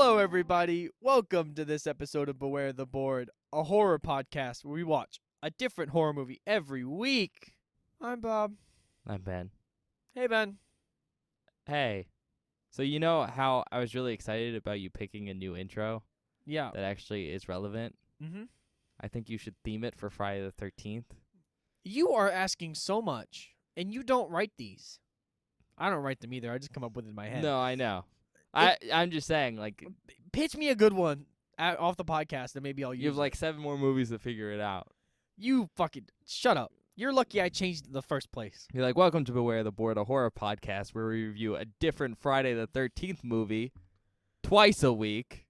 Hello, everybody. Welcome to this episode of Beware the Board, a horror podcast where we watch a different horror movie every week. I'm Bob. I'm Ben. Hey, Ben. Hey. So you know how I was really excited about you picking a new intro Yeah. that actually is relevant? Mm-hmm. I think you should theme it for Friday the 13th. You are asking so much, and you don't write these. I don't write them either. I just come up with it in my head. No, I know. I'm just saying, like, Pitch me a good one off the podcast, and maybe I'll use you have it. like 7 more movies to figure it out. You fucking shut up. You're lucky I changed it in the first place. You're like, welcome to Beware the Board, a horror podcast where we review a different Friday the 13th movie twice a week.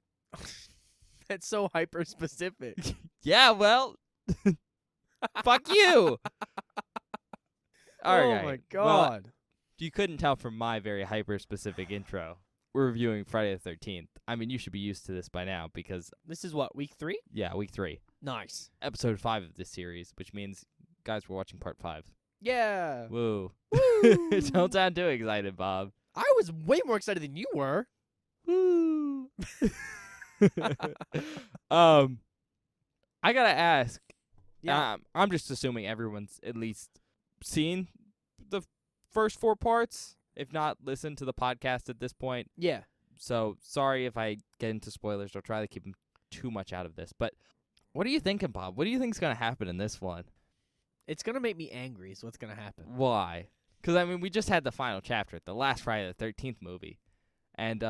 That's so hyper specific. Yeah, well, fuck you. All oh right. my Well, god. you couldn't tell from my very hyper-specific intro. We're reviewing Friday the 13th. I mean, you should be used to this by now because, This is what, week 3? yeah, week 3. Nice. Episode 5 of this series, which means, guys, we're watching part 5. Yeah. Woo. Woo. Don't sound too excited, Bob. I was way more excited than you were. Woo. I gotta ask. Yeah. I'm just assuming everyone's at least seen the first 4 parts, if not listened to the podcast at this point. Yeah. So sorry if I get into spoilers. I'll try to keep them too much out of this. But what are you thinking, Bob? What do you think's gonna happen in this one? It's going to make me angry is what's going to happen. Why? Because I mean, we just had the final chapter, the last Friday the 13th movie, and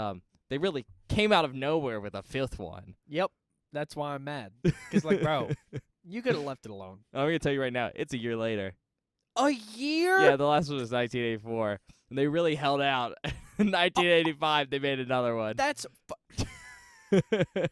they really came out of nowhere with a 5th one. Yep. That's why I'm mad. Because, like, bro, you could have left it alone. I'm gonna tell you right now, it's a year later. A year? Yeah, the last one was 1984, and they really held out. In 1985, they made another one. That's...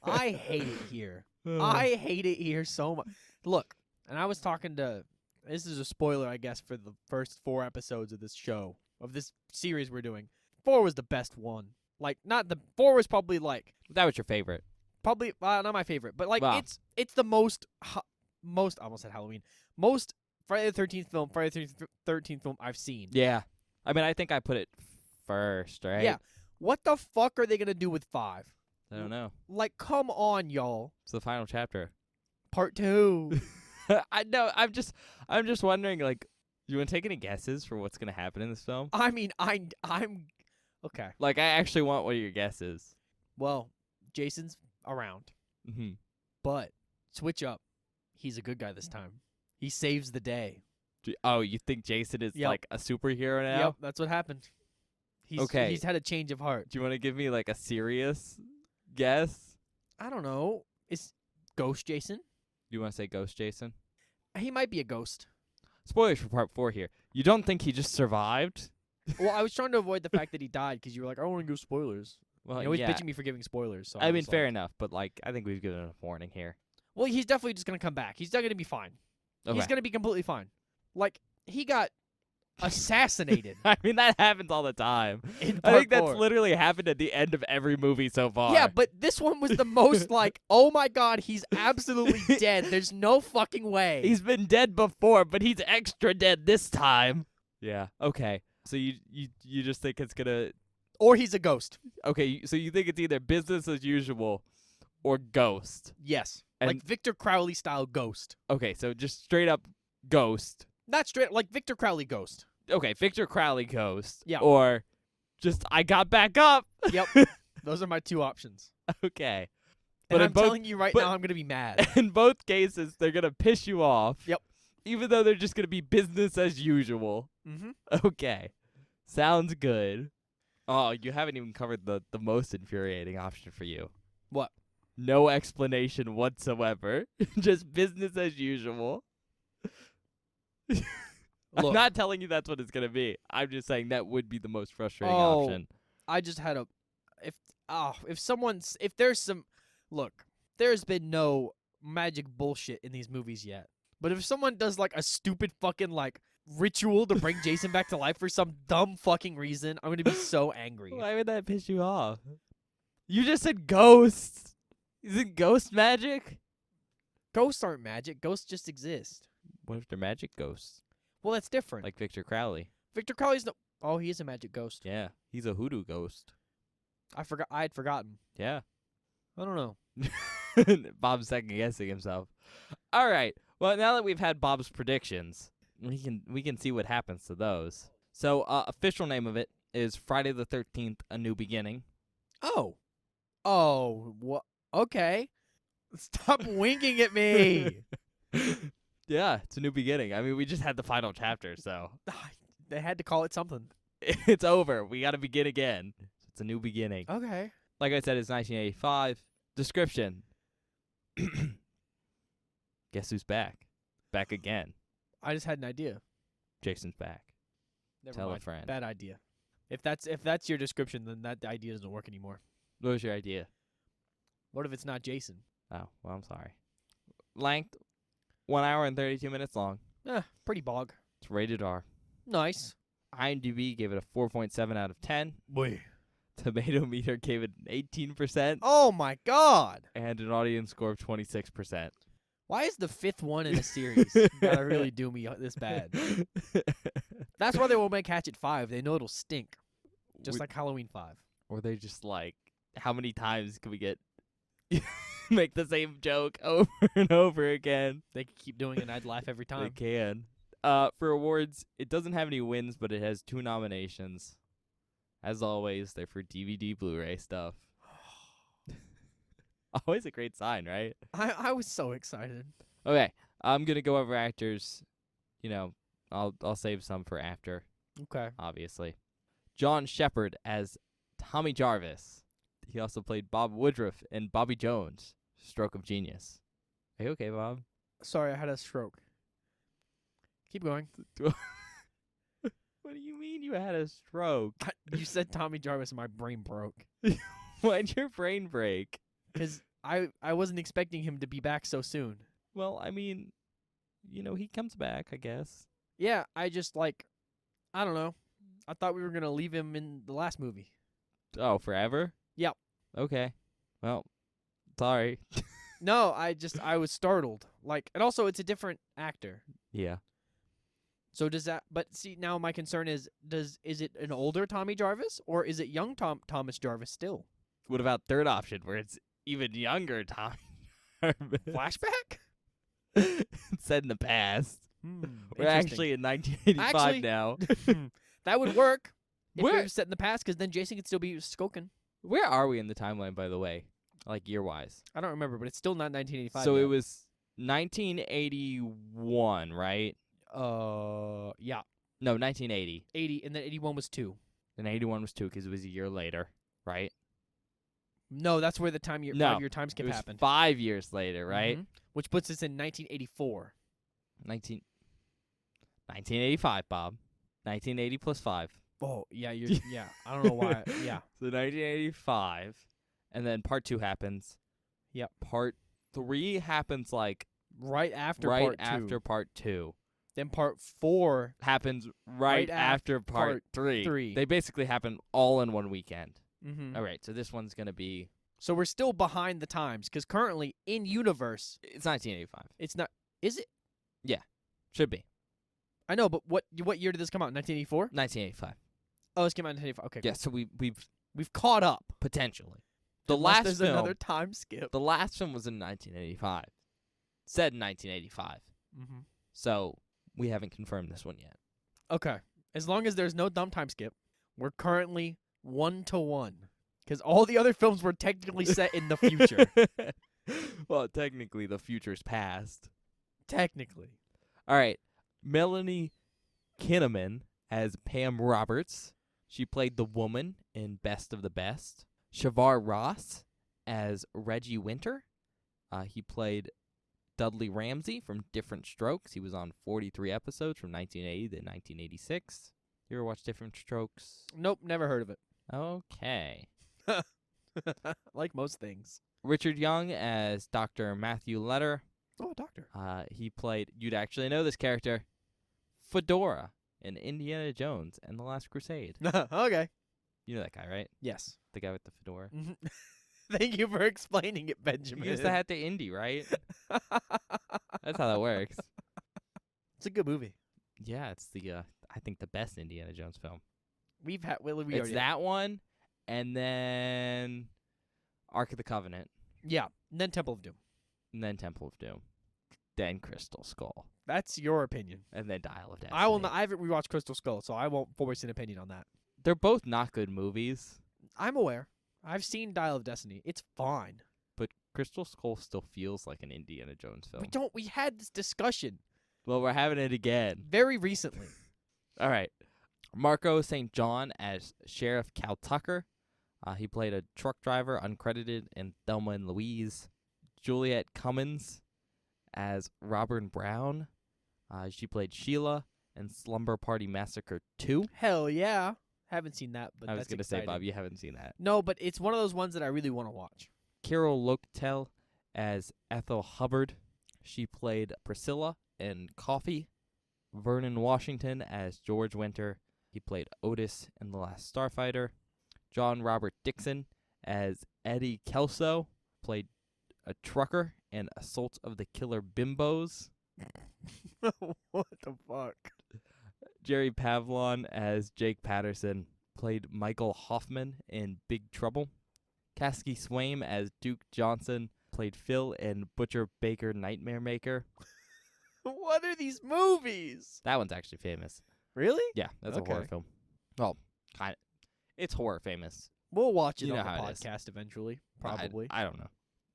I hate it here. I hate it here so much. Look, and I was talking to... This is a spoiler, I guess, for the first 4 episodes of this show, of this series we're doing. 4 was the best one. Like, not the... 4 was probably, like... That was your favorite. Probably... not my favorite, but, like, Wow. it's the most... I almost said Halloween. Most Friday the 13th film, Friday the 13th film I've seen. Yeah. I mean, I think I put it first, right? Yeah. What the fuck are they going to do with 5? I don't know. Like, come on, y'all. It's the final chapter. Part 2. I know. I'm just wondering. Like, do you want to take any guesses for what's gonna happen in this film? I mean, I'm okay. Like, I actually want what your guess is. Well, Jason's around, Mm-hmm. but switch up. He's a good guy this time. He saves the day. Oh, you think Jason is Yep. like a superhero now? Yep, that's what happened. Okay. He's had a change of heart. Do you want to give me like a serious guess? I don't know. Is Ghost Jason? Do you want to say Ghost Jason? He might be a ghost. Spoilers for part 4 here. You don't think he just survived? Well, I was trying to avoid the fact that he died because you were like, I don't want to give spoilers. Well, You're always yeah. bitching me for giving spoilers. So I mean, was fair like, enough, but like, I think we've given enough warning here. Well, he's definitely just going to come back. He's not going to be fine. Okay. He's going to be completely fine. Like, he got assassinated. I mean, that happens all the time. In I part think that's 4. literally happened at the end of every movie so far. Yeah, but this one was the most like, oh my god, he's absolutely dead. There's no fucking way. He's been dead before, but he's extra dead this time. Yeah. Okay. So you just think it's gonna? Or he's a ghost. Okay. So you think it's either business as usual, or ghost? Yes. And- Like Victor Crowley style ghost. Okay. So just straight up ghost. Not straight like Victor Crowley ghost. Okay. Victor Crowley ghost. Yeah. Or just I got back up. Yep. Those are my 2 options. Okay. But in I'm both, telling you right but- now, I'm gonna be mad. in both cases, they're gonna piss you off. Yep. Even though they're just gonna be business as usual. Mm-hmm. Okay. Sounds good. Oh, you haven't even covered the most infuriating option for you. What? No explanation whatsoever. Just business as usual. I'm Look. not telling you that's what it's going to be. I'm just saying that would be the most frustrating Oh. option. I just had a if there's some look, there's been no magic bullshit in these movies yet. But if someone does like a stupid fucking like ritual to bring Jason back to life for some dumb fucking reason, I'm gonna be so angry. Why would that piss you off? You just said ghosts. Is it ghost magic? Ghosts aren't magic. Ghosts just exist. What if they're magic ghosts? Well, that's different. Like Victor Crowley. Victor Crowley's no. Oh, he is a magic ghost. Yeah, he's a hoodoo ghost. I had forgotten. Yeah. I don't know. Bob's second guessing himself. All right. Well, now that we've had Bob's predictions, we can see what happens to those. So, official name of it is Friday the 13th: A New Beginning. Oh. Oh, what? Okay. Stop winking at me. Yeah, it's a new beginning. I mean, we just had the final chapter, so They had to call it something. it's over. We got to begin again. It's a new beginning. Okay. Like I said, it's 1985. Description. Guess who's back? Back again. I just had an idea. Jason's back. Never Tell a mind. friend. Bad idea. If that's your description, then that idea doesn't work anymore. What was your idea? What if it's not Jason? Oh, well, I'm sorry. Length, 1 hour and 32 minutes long. Pretty bog. It's rated R. Nice. IMDb gave it a 4.7 out of 10. Boy. Tomato meter gave it an 18%. Oh my God. And an audience score of 26%. Why is the fifth one in a series gotta really do me this bad? That's why they won't make Hatchet 5. They know it'll stink. Just like Halloween 5. Or they just like, how many times can we get make the same joke over and over again? They could keep doing it and I'd laugh every They time. can. For awards, it doesn't have any wins, but it has 2 nominations. As always, they're for DVD, Blu-ray stuff. Always a great sign, right? I was so excited. Okay, I'm gonna go over actors. You know, I'll save some for after, Okay. obviously. John Shepard as Tommy Jarvis. He also played Bob Woodruff in Bobby Jones, Stroke of Genius. Are you okay, Bob? Sorry, I had a stroke. Keep going. What do you mean you had a stroke? You said Tommy Jarvis and my brain broke. Why'd your brain break? Because I wasn't expecting him to be back so soon. Well, I mean, you know, he comes back, I guess. Yeah, I just I don't know. I thought we were going to leave him in the last movie. Oh, forever? Yep. Okay. Well, sorry. No, I was startled. And also it's a different actor. Yeah. So does that, but see, now my concern is it an older Tommy Jarvis or is it young Thomas Jarvis still? What about third option where it's even younger Tommy Jarvis? Flashback? It's said in the past. We're actually in 1985 Actually- now. That would work if Where- it was set in the past because then Jason could still be Skokin. Where are we in the timeline, by the way? Like year-wise. I don't remember, but it's still not 1985 So yet. it was 1981, right? Yeah. No, 1980. 80, and then 81 was 2. And 81 was 2 because it was a year later, right? No, that's where the 5-year time skip It was happened. 5 years later, right? Mhm. Which puts us in 1984. 1985, Bob. 1980 plus 5. Oh, yeah, yeah. I don't know why. Yeah. So 1985, and then part 2 happens. Yep. Part 3 happens like Right after right part 2. after part 2. Then part 4 Happens right Right after part 3. 3. They basically happen all in one weekend. Mm-hmm. All right, so this one's going to be... So we're still behind the times because currently in universe, It's 1985. it's not. Is it? Should be. I know, but what year did this come out? 1984? 1985. Oh, this came out in 1985. Okay, Yeah, so we've caught up. potentially. The Unless last there's film, another time skip. the last film was in 1985. Said in 1985. Mm-hmm. So we haven't confirmed this one yet. Okay, as long as there's no dumb time skip, we're currently 1-1 because all the other films were technically set in the future. Well, technically, the future's past. Technically. All right. Melanie Kinnaman as Pam Roberts. She played the woman in Best of the Best. Shavar Ross as Reggie Winter. He played Dudley Ramsey from Different Strokes. He was on 43 episodes from 1980 to 1986. You ever watch Different Strokes? Nope, never heard of it. Okay. Like most things. Richard Young as Dr. Matthew Letter. Oh, a doctor. He played, you'd actually know this character, Fedora in Indiana Jones and the Last Crusade. Okay. You know that guy, right? Yes. The guy with the fedora. Mhm. Thank you for explaining it, Benjamin. You used to have to Indy, right? That's how that works. It's a good movie. Yeah, it's the I think the best Indiana Jones film. We It's already that one, and then Ark of the Covenant Yeah. And then Temple of Doom. and then Temple of Doom, then Crystal Skull, That's your opinion. and then Dial of Destiny. I will not. I haven't rewatched Crystal Skull, so I won't voice an opinion on that. They're both not good movies, I'm aware. I've seen Dial of Destiny. It's fine. but Crystal Skull still feels like an Indiana Jones film. We had this discussion Well, we're having it again. very recently. All right. Marco St. John as Sheriff Cal Tucker. He played a truck driver, uncredited, in Thelma and Louise. Juliette Cummins as Robin Brown. She played Sheila in Slumber Party Massacre 2. Hell yeah. Haven't seen that, but I was that's going to say, exciting. Bob, you haven't seen that. No, but it's one of those ones that I really want to watch. Carol Lochtel as Ethel Hubbard. She played Priscilla in Coffee. Vernon Washington as George Winter. He played Otis in The Last Starfighter. John Robert Dixon as Eddie Kelso. Played a trucker in Assault of the Killer Bimbos. What the fuck? Jerry Pavlon as Jake Patterson. Played Michael Hoffman in Big Trouble. Kasky Swaim as Duke Johnson. Played Phil in Butcher Baker Nightmare Maker. What are these movies? That one's actually famous. Really? Yeah, that's a horror Okay. film. Well, kind of. It's horror famous. We'll watch it You know on the how it is. podcast eventually. I- Probably. I don't know.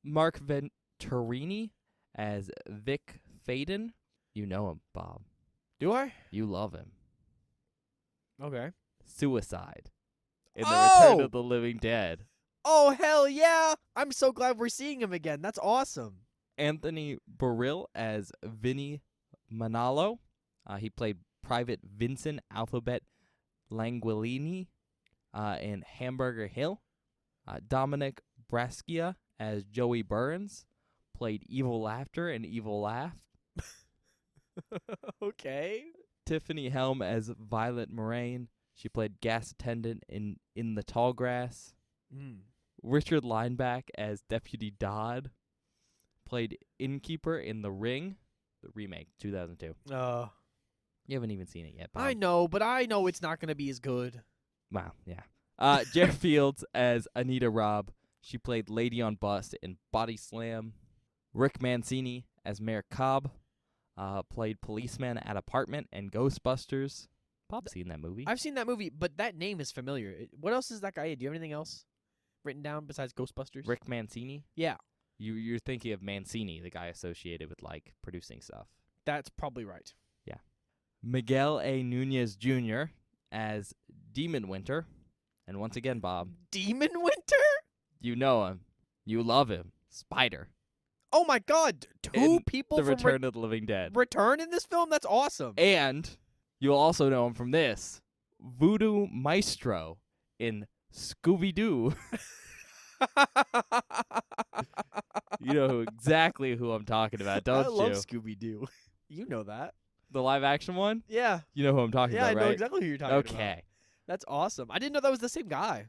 Mark Venturini as Vic Faden. You know him, Bob. Do I? You love him. Okay. Suicide in The Return Oh! of the Living Dead. Oh, hell yeah. I'm so glad we're seeing him again. That's awesome. Anthony Burrill as Vinny Manalo. He played Private Vincent Alphabet Languilini in Hamburger Hill. Dominic Braskia as Joey Burns. Played Evil Laughter in Evil Laugh. Okay. Tiffany Helm as Violet Moraine. She played gas attendant in the Tall Grass. Richard Lineback as Deputy Dodd. Played innkeeper in The Ring, the remake, 2002. You haven't even seen it yet, Bob. I know, but I know it's not going to be as good. Wow, yeah. Jeff Fields as Anita Robb. She played Lady on Bus in Body Slam. Rick Mancini as Mayor Cobb. Played policeman at Apartment and Ghostbusters. Bob's seen that movie. I've seen that movie, but that name is familiar. What else is that guy in? Do you have anything else written down besides Ghostbusters? Rick Mancini? Yeah, You're thinking of Mancini, the guy associated with, like, producing stuff. that's probably right. Miguel A. Nunez Jr. as Demon Winter. And once again, Bob, Demon Winter? you know him. You love him. Spider. Oh my god, two In people The from Return of the Living Dead. Return in this film? That's awesome. And you'll also know him from this. Voodoo Maestro in Scooby-Doo. You know exactly who I'm talking about, don't I love you? Scooby-Doo. You know that. The live-action one? Yeah. You know who I'm talking Yeah, I about, know right? exactly who you're talking about. Okay. That's awesome. I didn't know that was the same guy.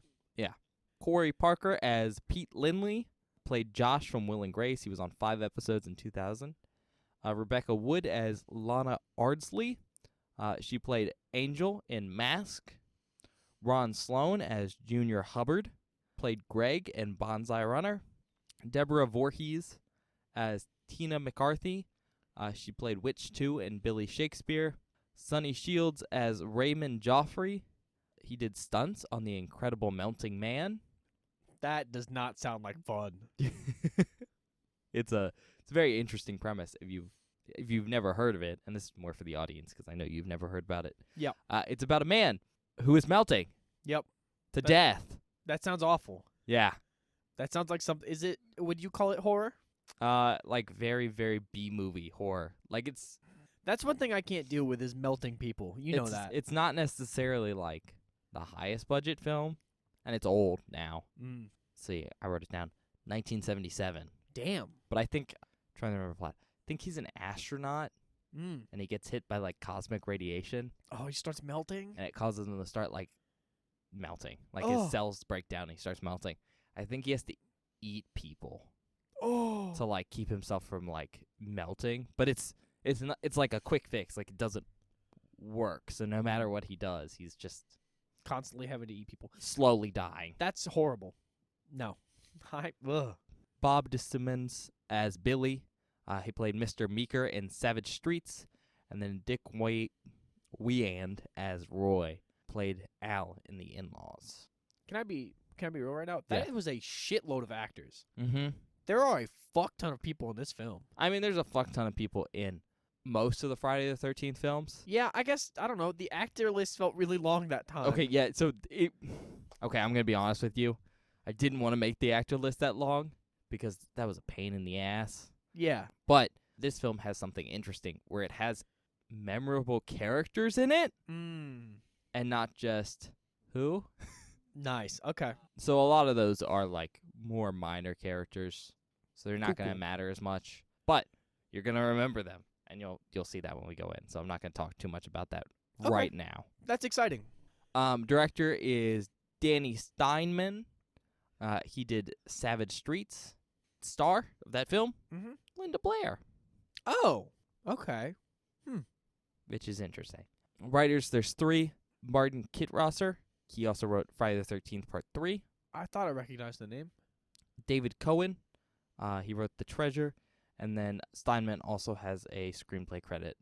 Corey Parker as Pete Lindley. Played Josh from Will and Grace. He was on 5 episodes in 2000. Rebecca Wood as Lana Ardsley. She played Angel in Mask. Ron Sloan as Junior Hubbard. Played Greg in Bonsai Runner. Deborah Voorhees as Tina McCarthy. She played Witch 2 in Billy Shakespeare. Sonny Shields as Raymond Joffrey. He did stunts on The Incredible Melting Man. That does not sound like fun. It's a very interesting premise if you've never heard of it, and this is more for the audience because I know you've never heard about it. Yep. It's about a man who is melting Yep. to death. That sounds awful. Yeah. That sounds like something. Would you call it horror? Like very, very B-movie horror. Like That's one thing I can't deal with is melting people. You know it's, that. It's not necessarily like the highest budget film, and it's old now. See, I wrote it down. 1977. Damn. But I think, trying to remember the plot, I think he's an astronaut, and he gets hit by, like, cosmic radiation, Oh, he starts melting? and it causes him to start, like, melting. Like, Oh. his cells break down, and he starts melting. I think he has to eat people Oh. to, like, keep himself from, like, melting. But it's not, it's like a quick fix. Like, it doesn't work. So no matter what he does, he's just Constantly having to eat people. slowly dying. That's horrible. No. Ugh. Bob DeSimmons as Billy. He played Mr. Meeker in Savage Streets. And then Dick Weand as Roy. Played Al in The In-Laws. Can I be real right now? Yeah. That was a shitload of actors. Mm-hmm. There are a fuck ton of people in this film. I mean, there's a fuck ton of people in most of the Friday the 13th films. Yeah, I guess, I don't know. The actor list felt really long that time. Okay, yeah, so okay, I'm going to be honest with you. I didn't want to make the actor list that long because that was a pain in the ass. Yeah. But this film has something interesting where it has memorable characters in it and not just who. Nice. Okay. So a lot of those are like more minor characters, so they're not going to Cool. matter as much. But you're going to remember them, and you'll see that when we go in. So I'm not going to talk too much about that right now. That's exciting. Director is Danny Steinman. He did Savage Streets. Star of that film, Linda Blair. Oh, okay. Which is interesting. Writers, there's 3. Martin Kittrosser. He also wrote Friday the 13th Part 3. I thought I recognized the name. David Cohen. He wrote The Treasure. And then Steinman also has a screenplay credit.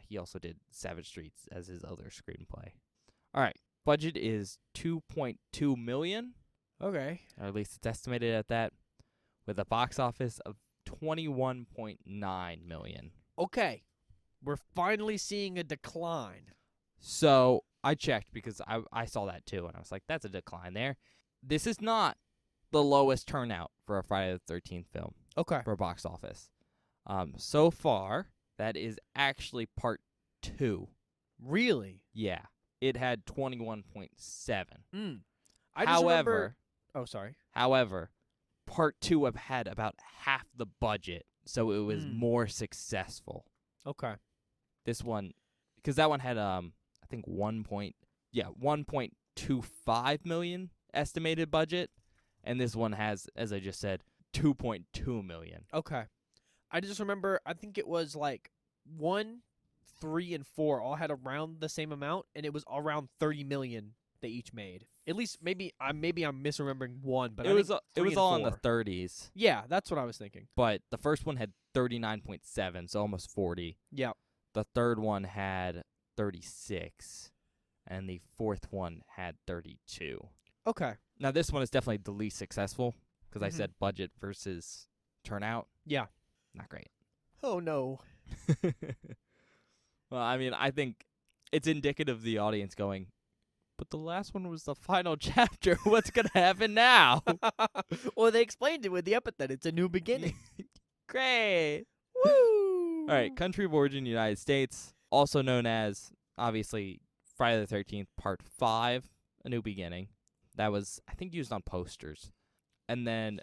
He also did Savage Streets as his other screenplay. All right. Budget is $2.2 million. Okay. Or at least it's estimated at that. With a box office of $21.9 million. Okay. We're finally seeing a decline. So I checked because I saw that too, and I was like, that's a decline there. This is not the lowest turnout for a Friday the 13th film Okay. for box office. So far, that is actually part 2. Really? Yeah. It had 21.7. I just However, remember... Oh, sorry. However, part 2 have had about half the budget, so it was more successful. Okay. This one, because that one had I think 1.25 million estimated budget, and this one has, as I just said, 2.2 million. Okay. I just remember, I think it was like 1, 3, and 4 all had around the same amount, and it was around 30 million they each made. At least maybe I'm misremembering 1, but it was all in the 30s. Yeah, that's what I was thinking. But the first one had 39.7, so almost 40. Yeah. The third one had 36, and the fourth one had 32. Okay. Now this one is definitely the least successful because I said budget versus turnout. Yeah. Not great. Oh no. Well, I mean, I think it's indicative of the audience going, but the last one was the final chapter. What's going to happen now? Well, they explained it with the epithet. It's a new beginning. Great. Woo! All right, country of origin, United States, also known as, obviously, Friday the 13th, Part 5, A New Beginning. That was, I think, used on posters. And then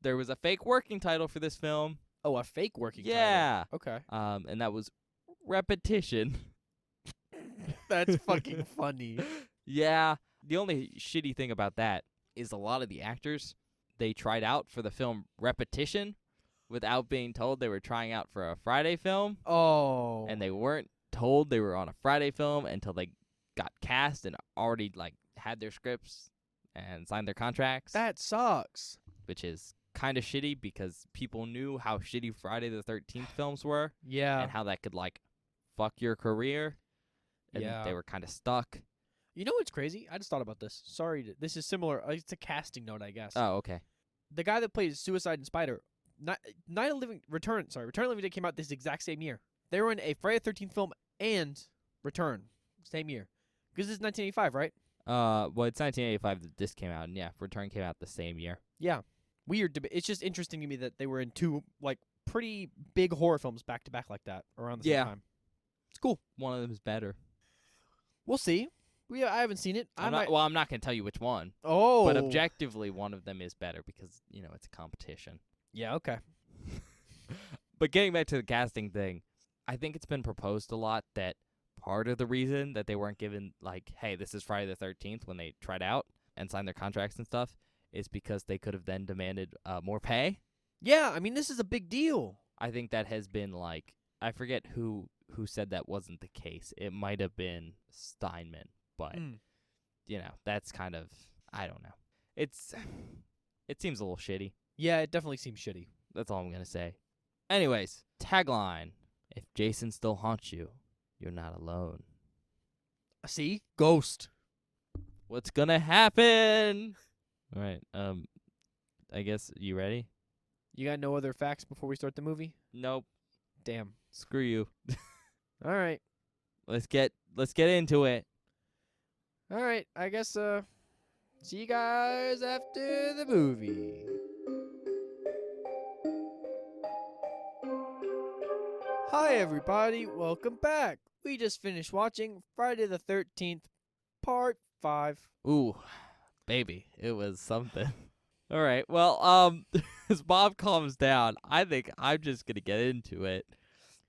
there was a fake working title for this film. Oh, a fake working title. Yeah. Okay. And that was Repetition. That's fucking funny. Yeah. The only shitty thing about that is a lot of the actors, they tried out for the film Repetition without being told they were trying out for a Friday film. Oh. And they weren't told they were on a Friday film until they got cast and already had their scripts and signed their contracts. That sucks. Which is kind of shitty because people knew how shitty Friday the 13th films were. Yeah. And how that could fuck your career. And Yeah. they were kind of stuck. You know what's crazy? I just thought about this. Sorry, this is similar. It's a casting note, I guess. Oh, okay. The guy that plays Suicide and Spider, Return of the Living Dead came out this exact same year. They were in a Friday the 13th film and Return, same year. Because this is 1985, right? Well, it's 1985 that this came out, and yeah, Return came out the same year. Yeah. Weird. It's just interesting to me that they were in two, pretty big horror films back to back like that around the same time. It's cool. One of them is better. We'll see. I haven't seen it. I'm not going to tell you which one. Oh. But objectively, one of them is better because, it's a competition. Yeah, okay. But getting back to the casting thing, I think it's been proposed a lot that part of the reason that they weren't given, hey, this is Friday the 13th when they tried out and signed their contracts and stuff is because they could have then demanded more pay. Yeah, I mean, this is a big deal. I think that has been, I forget who said that wasn't the case. It might have been Steinman, but, that's kind of, I don't know. It seems a little shitty. Yeah, it definitely seems shitty. That's all I'm going to say. Anyways, tagline. If Jason still haunts you, you're not alone. See? Ghost. What's going to happen? All right. I guess you ready? You got no other facts before we start the movie? Nope. Damn. Screw you. All right. Let's get into it. All right. I guess see you guys after the movie. Hi everybody. Welcome back. We just finished watching Friday the 13th Part 5. Ooh, baby, it was something. All right. Well, as Bob calms down, I think I'm just gonna get into it.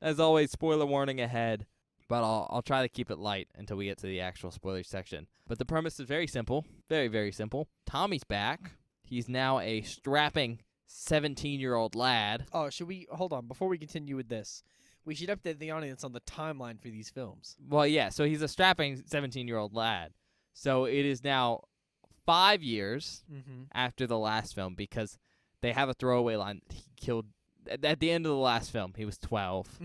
As always, spoiler warning ahead, but I'll try to keep it light until we get to the actual spoiler section. But the premise is very simple, very, very simple. Tommy's back. He's now a strapping 17-year-old lad. Oh, should we hold on before we continue with this? We should update the audience on the timeline for these films. Well, yeah. So he's a strapping 17-year-old lad. So it is now 5 years after the last film because they have a throwaway line. He killed at the end of the last film. He was 12,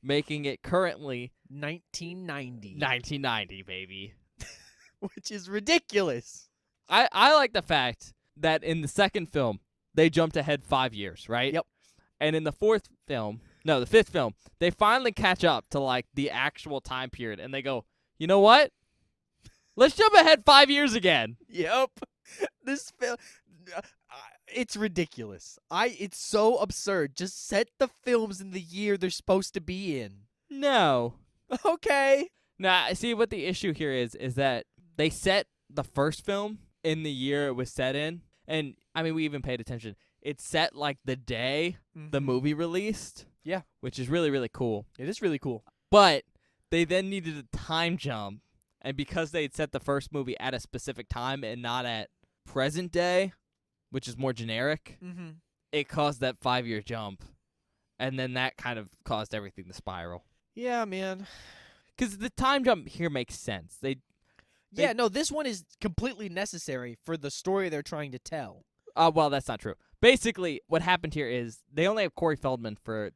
making it currently 1990. 1990, baby. Which is ridiculous. I like the fact that in the second film they jumped ahead 5 years, right? Yep. And in the the fifth film, they finally catch up to like the actual time period, and they go, you know what? Let's jump ahead 5 years again. Yep. This film, it's ridiculous. It's so absurd. Just set the films in the year they're supposed to be in. No. Okay. Now, see what the issue here is that they set the first film in the year it was set in, and I mean we even paid attention. It's set like the day the movie released. Yeah. Which is really, really cool. It is really cool. But they then needed a time jump, and because they had set the first movie at a specific time and not at present day, which is more generic, it caused that 5-year jump, and then that kind of caused everything to spiral. Yeah, man. Because the time jump here makes sense. No, this one is completely necessary for the story they're trying to tell. Well, that's not true. Basically, what happened here is they only have Corey Feldman for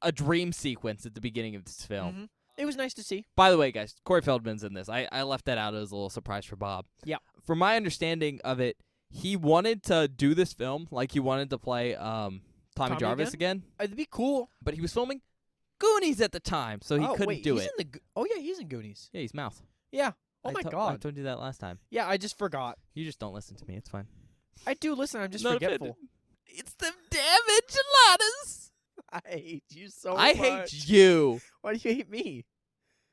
a dream sequence at the beginning of this film. It was nice to see. By the way, guys, Corey Feldman's in this. I left that out as a little surprise for Bob. Yeah. From my understanding of it, he wanted to do this film, like he wanted to play Tommy Jarvis again. It'd be cool. But he was filming Goonies at the time, so he couldn't do it. He's in Goonies. Yeah, he's Mouth. Yeah. Oh my God. I told you that last time. Yeah, I just forgot. You just don't listen to me. It's fine. I do listen. I'm just Not forgetful. offended. It's them damn enchiladas. I hate you so much. I hate you. Why do you hate me?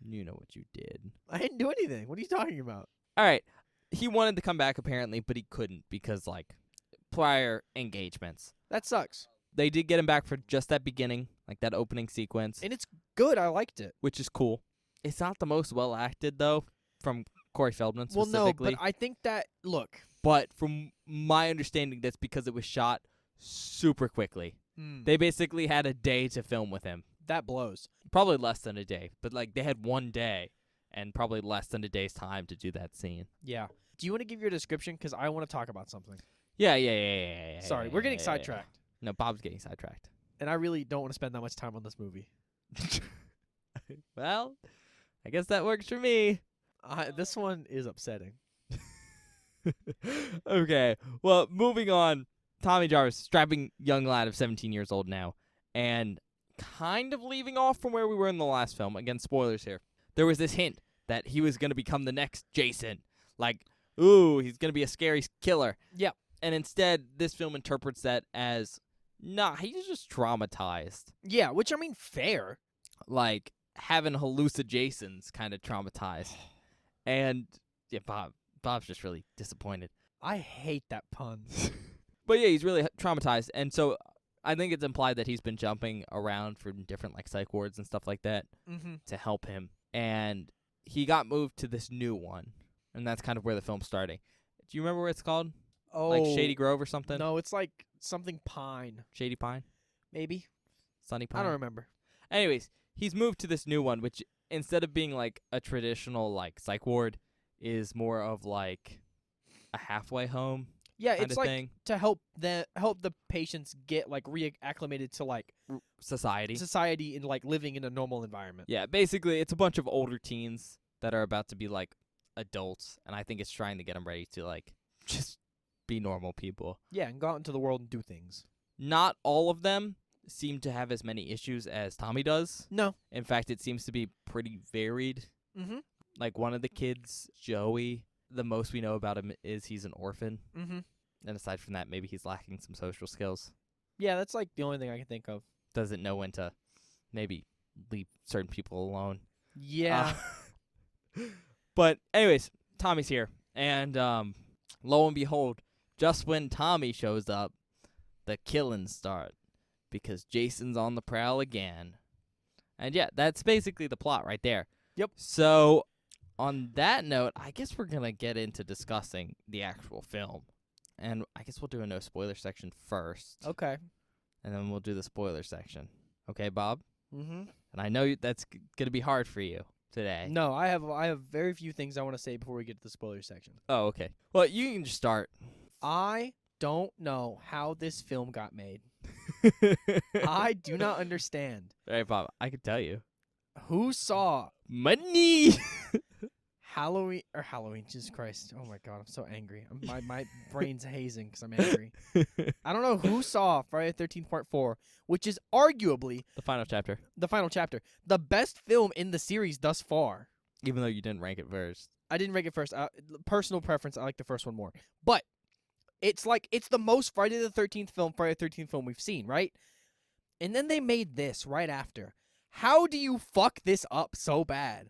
You know what you did. I didn't do anything. What are you talking about? All right. He wanted to come back apparently, but he couldn't because like prior engagements. That sucks. They did get him back for just that beginning, like that opening sequence. And it's good. I liked it. Which is cool. It's not the most well acted though from Corey Feldman specifically. Well, no, but I think that But from my understanding, that's because it was shot super quickly. They basically had a day to film with him. That blows. Probably less than a day, but like they had 1 day and probably less than a day's time to do that scene. Yeah. Do you want to give your description? Because I want to talk about something. Yeah. Sorry, we're getting sidetracked. No, Bob's getting sidetracked. And I really don't want to spend that much time on this movie. Well, I guess that works for me. This one is upsetting. Okay. Well, moving on. Tommy Jarvis, strapping young lad of 17 years old now, and kind of leaving off from where we were in the last film. Again, spoilers here. There was this hint that he was going to become the next Jason. Like, ooh, he's going to be a scary killer. Yeah. And instead, this film interprets that as, nah, he's just traumatized. Yeah, which, I mean, fair. Like, having hallucinations kind of traumatized. And, yeah, Bob's just really disappointed. I hate that pun. But yeah, he's really traumatized, and so I think it's implied that he's been jumping around for different like psych wards and stuff like that to help him. And he got moved to this new one, and that's kind of where the film's starting. Do you remember what it's called? Oh, like Shady Grove or something? No, it's like something Pine. Shady Pine? Maybe. Sunny Pine? I don't remember. Anyways, he's moved to this new one, which instead of being like a traditional like psych ward, is more of like a halfway home. Yeah, kind it's of like thing. to help the patients get like reacclimated to like Society. society and like living in a normal environment. Yeah, basically, it's a bunch of older teens that are about to be like adults, and I think it's trying to get them ready to like just be normal people. Yeah, and go out into the world and do things. Not all of them seem to have as many issues as Tommy does. No. In fact, it seems to be pretty varied. Mm-hmm. Like one of the kids, Joey, the most we know about him is he's an orphan. Mm-hmm. And aside from that, maybe he's lacking some social skills. Yeah, that's like the only thing I can think of. Doesn't know when to maybe leave certain people alone. Yeah. But anyways, Tommy's here. And lo and behold, just when Tommy shows up, the killings start. Because Jason's on the prowl again. And yeah, that's basically the plot right there. Yep. So, on that note, I guess we're going to get into discussing the actual film. And I guess we'll do a no spoiler section first. Okay. And then we'll do the spoiler section. Okay, Bob? Mm-hmm. And I know that's going to be hard for you today. No, I have very few things I want to say before we get to the spoiler section. Oh, okay. Well, you can just start. I don't know how this film got made. I do not understand. All right, Bob, I can tell you. Who saw Money! Halloween, Jesus Christ. Oh my God, I'm so angry. My brain's hazing because I'm angry. I don't know who saw Friday the 13th Part 4, which is arguably The final chapter. the final chapter, the best film in the series thus far. Even though you didn't rank it first. I didn't rank it first. Personal preference, I like the first one more. But it's the most Friday the 13th film we've seen, right? And then they made this right after. How do you fuck this up so bad?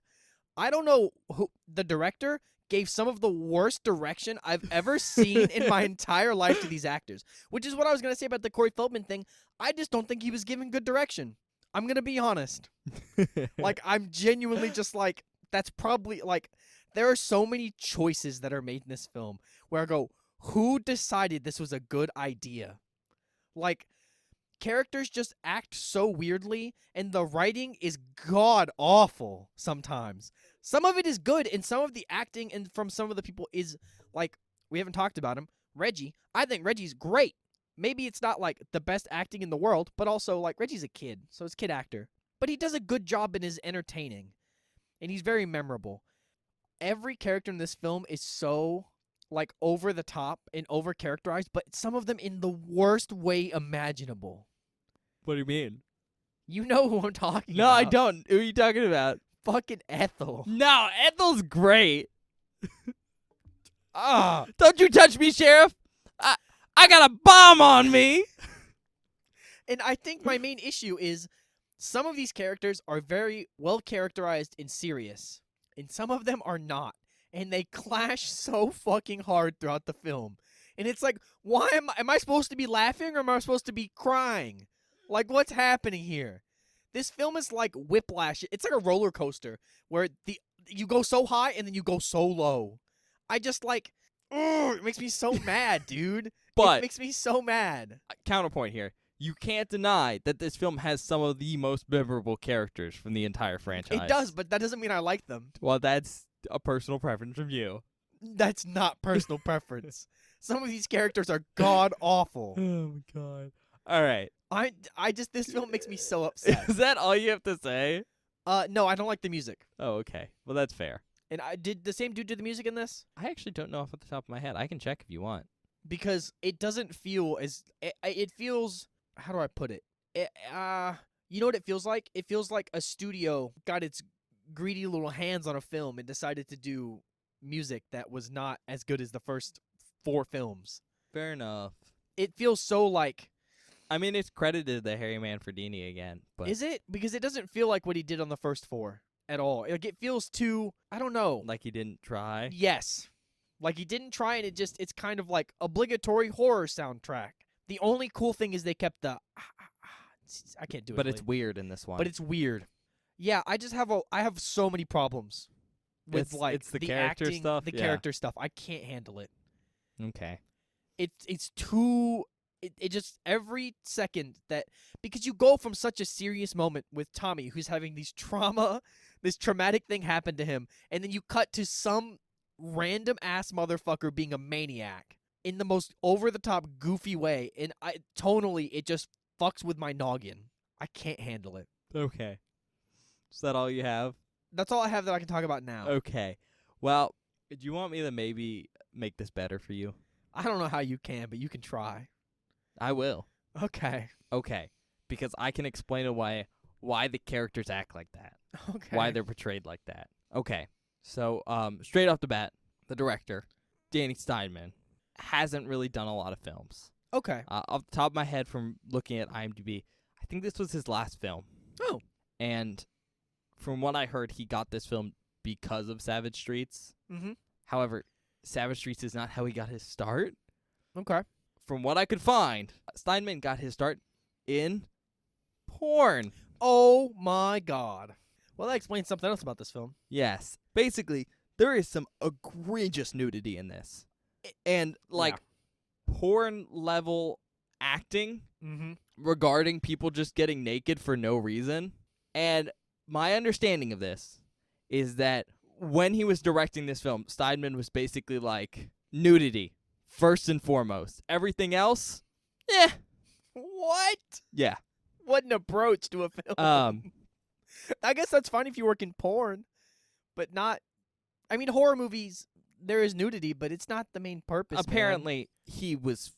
I don't know who the director gave some of the worst direction I've ever seen in my entire life to these actors, which is what I was going to say about the Corey Feldman thing. I just don't think he was giving good direction. I'm going to be honest. Like, I'm genuinely just like, that's probably like, there are so many choices that are made in this film where I go, who decided this was a good idea? Like, characters just act so weirdly, and the writing is god awful sometimes. Some of it is good, and some of the acting and from some of the people is like, we haven't talked about him, Reggie. I think Reggie's great. Maybe it's not like the best acting in the world, but also like Reggie's a kid, so it's kid actor. But he does a good job and is entertaining, and he's very memorable. Every character in this film is so like over the top and over characterized, but some of them in the worst way imaginable. What do you mean? You know who I'm talking No, about. I don't. Who are you talking about? Fucking Ethel. No, Ethel's great. Ah, Don't you touch me, Sheriff. I got a bomb on me. and I think my main issue is some of these characters are very well characterized and serious, and some of them are not, and they clash so fucking hard throughout the film. And it's like, why am I supposed to be laughing or am I supposed to be crying? Like, what's happening here? This film is like Whiplash. It's like a roller coaster where you go so high and then you go so low. I just like, it makes me so mad, dude. But it makes me so mad. counterpoint here. You can't deny that this film has some of the most memorable characters from the entire franchise. It does, but that doesn't mean I like them. Well, that's a personal preference from you. That's not personal preference. Some of these characters are god awful. Oh my god. All right. This film makes me so upset. Is that all you have to say? No, I don't like the music. Oh, okay. Well, that's fair. And did the same dude do the music in this? I actually don't know off the top of my head. I can check if you want. Because it doesn't feel as it feels. How do I put it? You know what it feels like? It feels like a studio got its greedy little hands on a film and decided to do music that was not as good as the first 4 films. Fair enough. It feels so like. I mean, it's credited to Harry Manfredini again, but Is it? Because it doesn't feel like what he did on the first 4 at all. Like, it feels too, I don't know. like he didn't try. Yes. Like, he didn't try, and it's kind of like obligatory horror soundtrack. The only cool thing is they kept the, I can't do it. But it's really. weird in this one. But it's weird. Yeah, I have so many problems with it's the character acting, stuff. the Yeah. character stuff. I can't handle it. Okay. It's too. It just every second that because you go from such a serious moment with Tommy who's having this traumatic thing happen to him, and then you cut to some random ass motherfucker being a maniac. in the most over-the-top, goofy way, and tonally, it just fucks with my noggin. I can't handle it. Okay. Is that all you have? That's all I have that I can talk about now. Okay. Well, do you want me to maybe make this better for you? I don't know how you can, but you can try. I will. Okay. Okay. Because I can explain why the characters act like that. Okay. Why they're portrayed like that. Okay. So, straight off the bat, the director, Danny Steinman, hasn't really done a lot of films. Okay. Off the top of my head from looking at IMDb, I think this was his last film. Oh. And from what I heard, he got this film because of Savage Streets. Mm-hmm. However, Savage Streets is not how he got his start. Okay. From what I could find, Steinman got his start in porn. Oh my God. Well, that explains something else about this film. Yes. Basically, there is some egregious nudity in this. And, porn level acting regarding people just getting naked for no reason. And my understanding of this is that when he was directing this film, Steinman was basically like, nudity, first and foremost. Everything else, What? yeah. What an approach to a film. I guess that's fine if you work in porn, but not. I mean, horror movies, there is nudity, but it's not the main purpose. Apparently, he was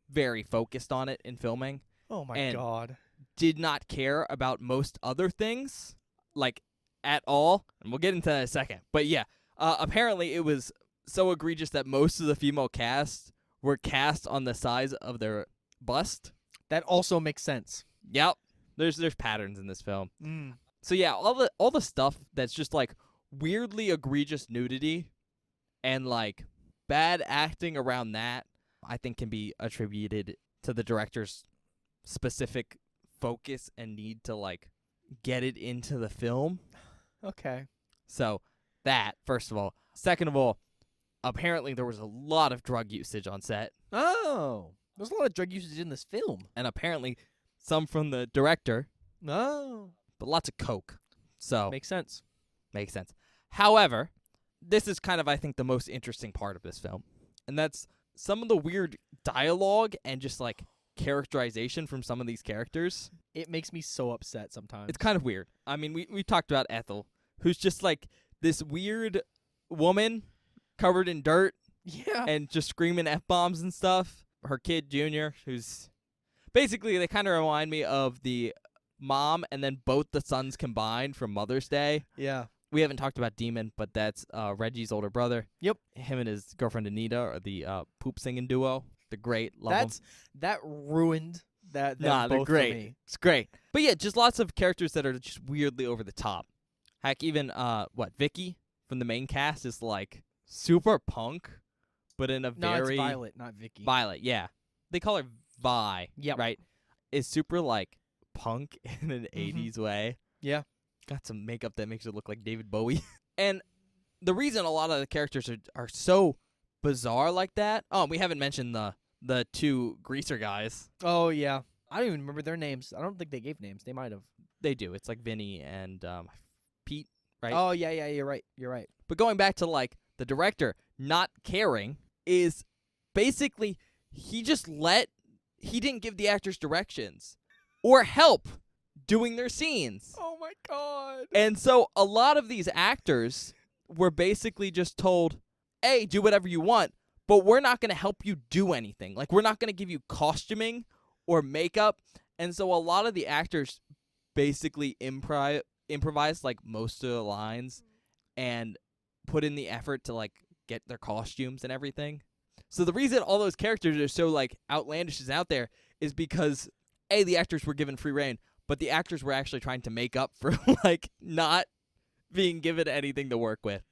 very focused on it in filming. Oh my God. Did not care about most other things, like, at all. And we'll get into that in a second. But yeah, apparently it was so egregious that most of the female cast were cast on the size of their bust. That also makes sense. Yep. There's patterns in this film. Mm. So yeah, all the stuff that's just like weirdly egregious nudity and like bad acting around that, I think can be attributed to the director's specific focus and need to like get it into the film. Okay. So that, first of all. Second of all, apparently there was a lot of drug usage on set. Oh. There's a lot of drug usage in this film. And apparently some from the director. Oh. But lots of coke. So Makes sense. makes sense. However, this is kind of, I think, the most interesting part of this film. And that's some of the weird dialogue and just like characterization from some of these characters. It makes me so upset sometimes. It's kind of weird. I mean, we talked about Ethel, who's just like this weird woman covered in dirt Yeah. and just screaming F-bombs and stuff. Her kid, Junior, who's basically, they kind of remind me of the mom and then both the sons combined from Mother's Day. Yeah. We haven't talked about Demon, but that's Reggie's older brother. Yep. Him and his girlfriend Anita are the poop singing duo. They're great. Love them. That ruined that. Nah, they're both great. For me. It's great. But yeah, just lots of characters that are just weirdly over the top. Heck, even Vicky from the main cast is like super punk, but in a No, very it's Violet, not Vicky. Violet, yeah. They call her Vi. Yep. Right? Is super like punk in an 80s way. Yeah. Got some makeup that makes it look like David Bowie. And the reason a lot of the characters are so bizarre like that. Oh, we haven't mentioned the two greaser guys. Oh yeah. I don't even remember their names. I don't think they gave names. They might have. They do. It's like Vinny and Pete, right? Oh yeah, you're right. You're right. But going back to like the director not caring is basically he didn't give the actors directions or help doing their scenes. Oh my God. And so a lot of these actors were basically just told, hey, do whatever you want, but we're not going to help you do anything. Like, we're not going to give you costuming or makeup. And so a lot of the actors basically improvised, like, most of the lines and put in the effort to, like, get their costumes and everything. So the reason all those characters are so, like, outlandish and out there is because, A, the actors were given free reign, but the actors were actually trying to make up for, like, not being given anything to work with.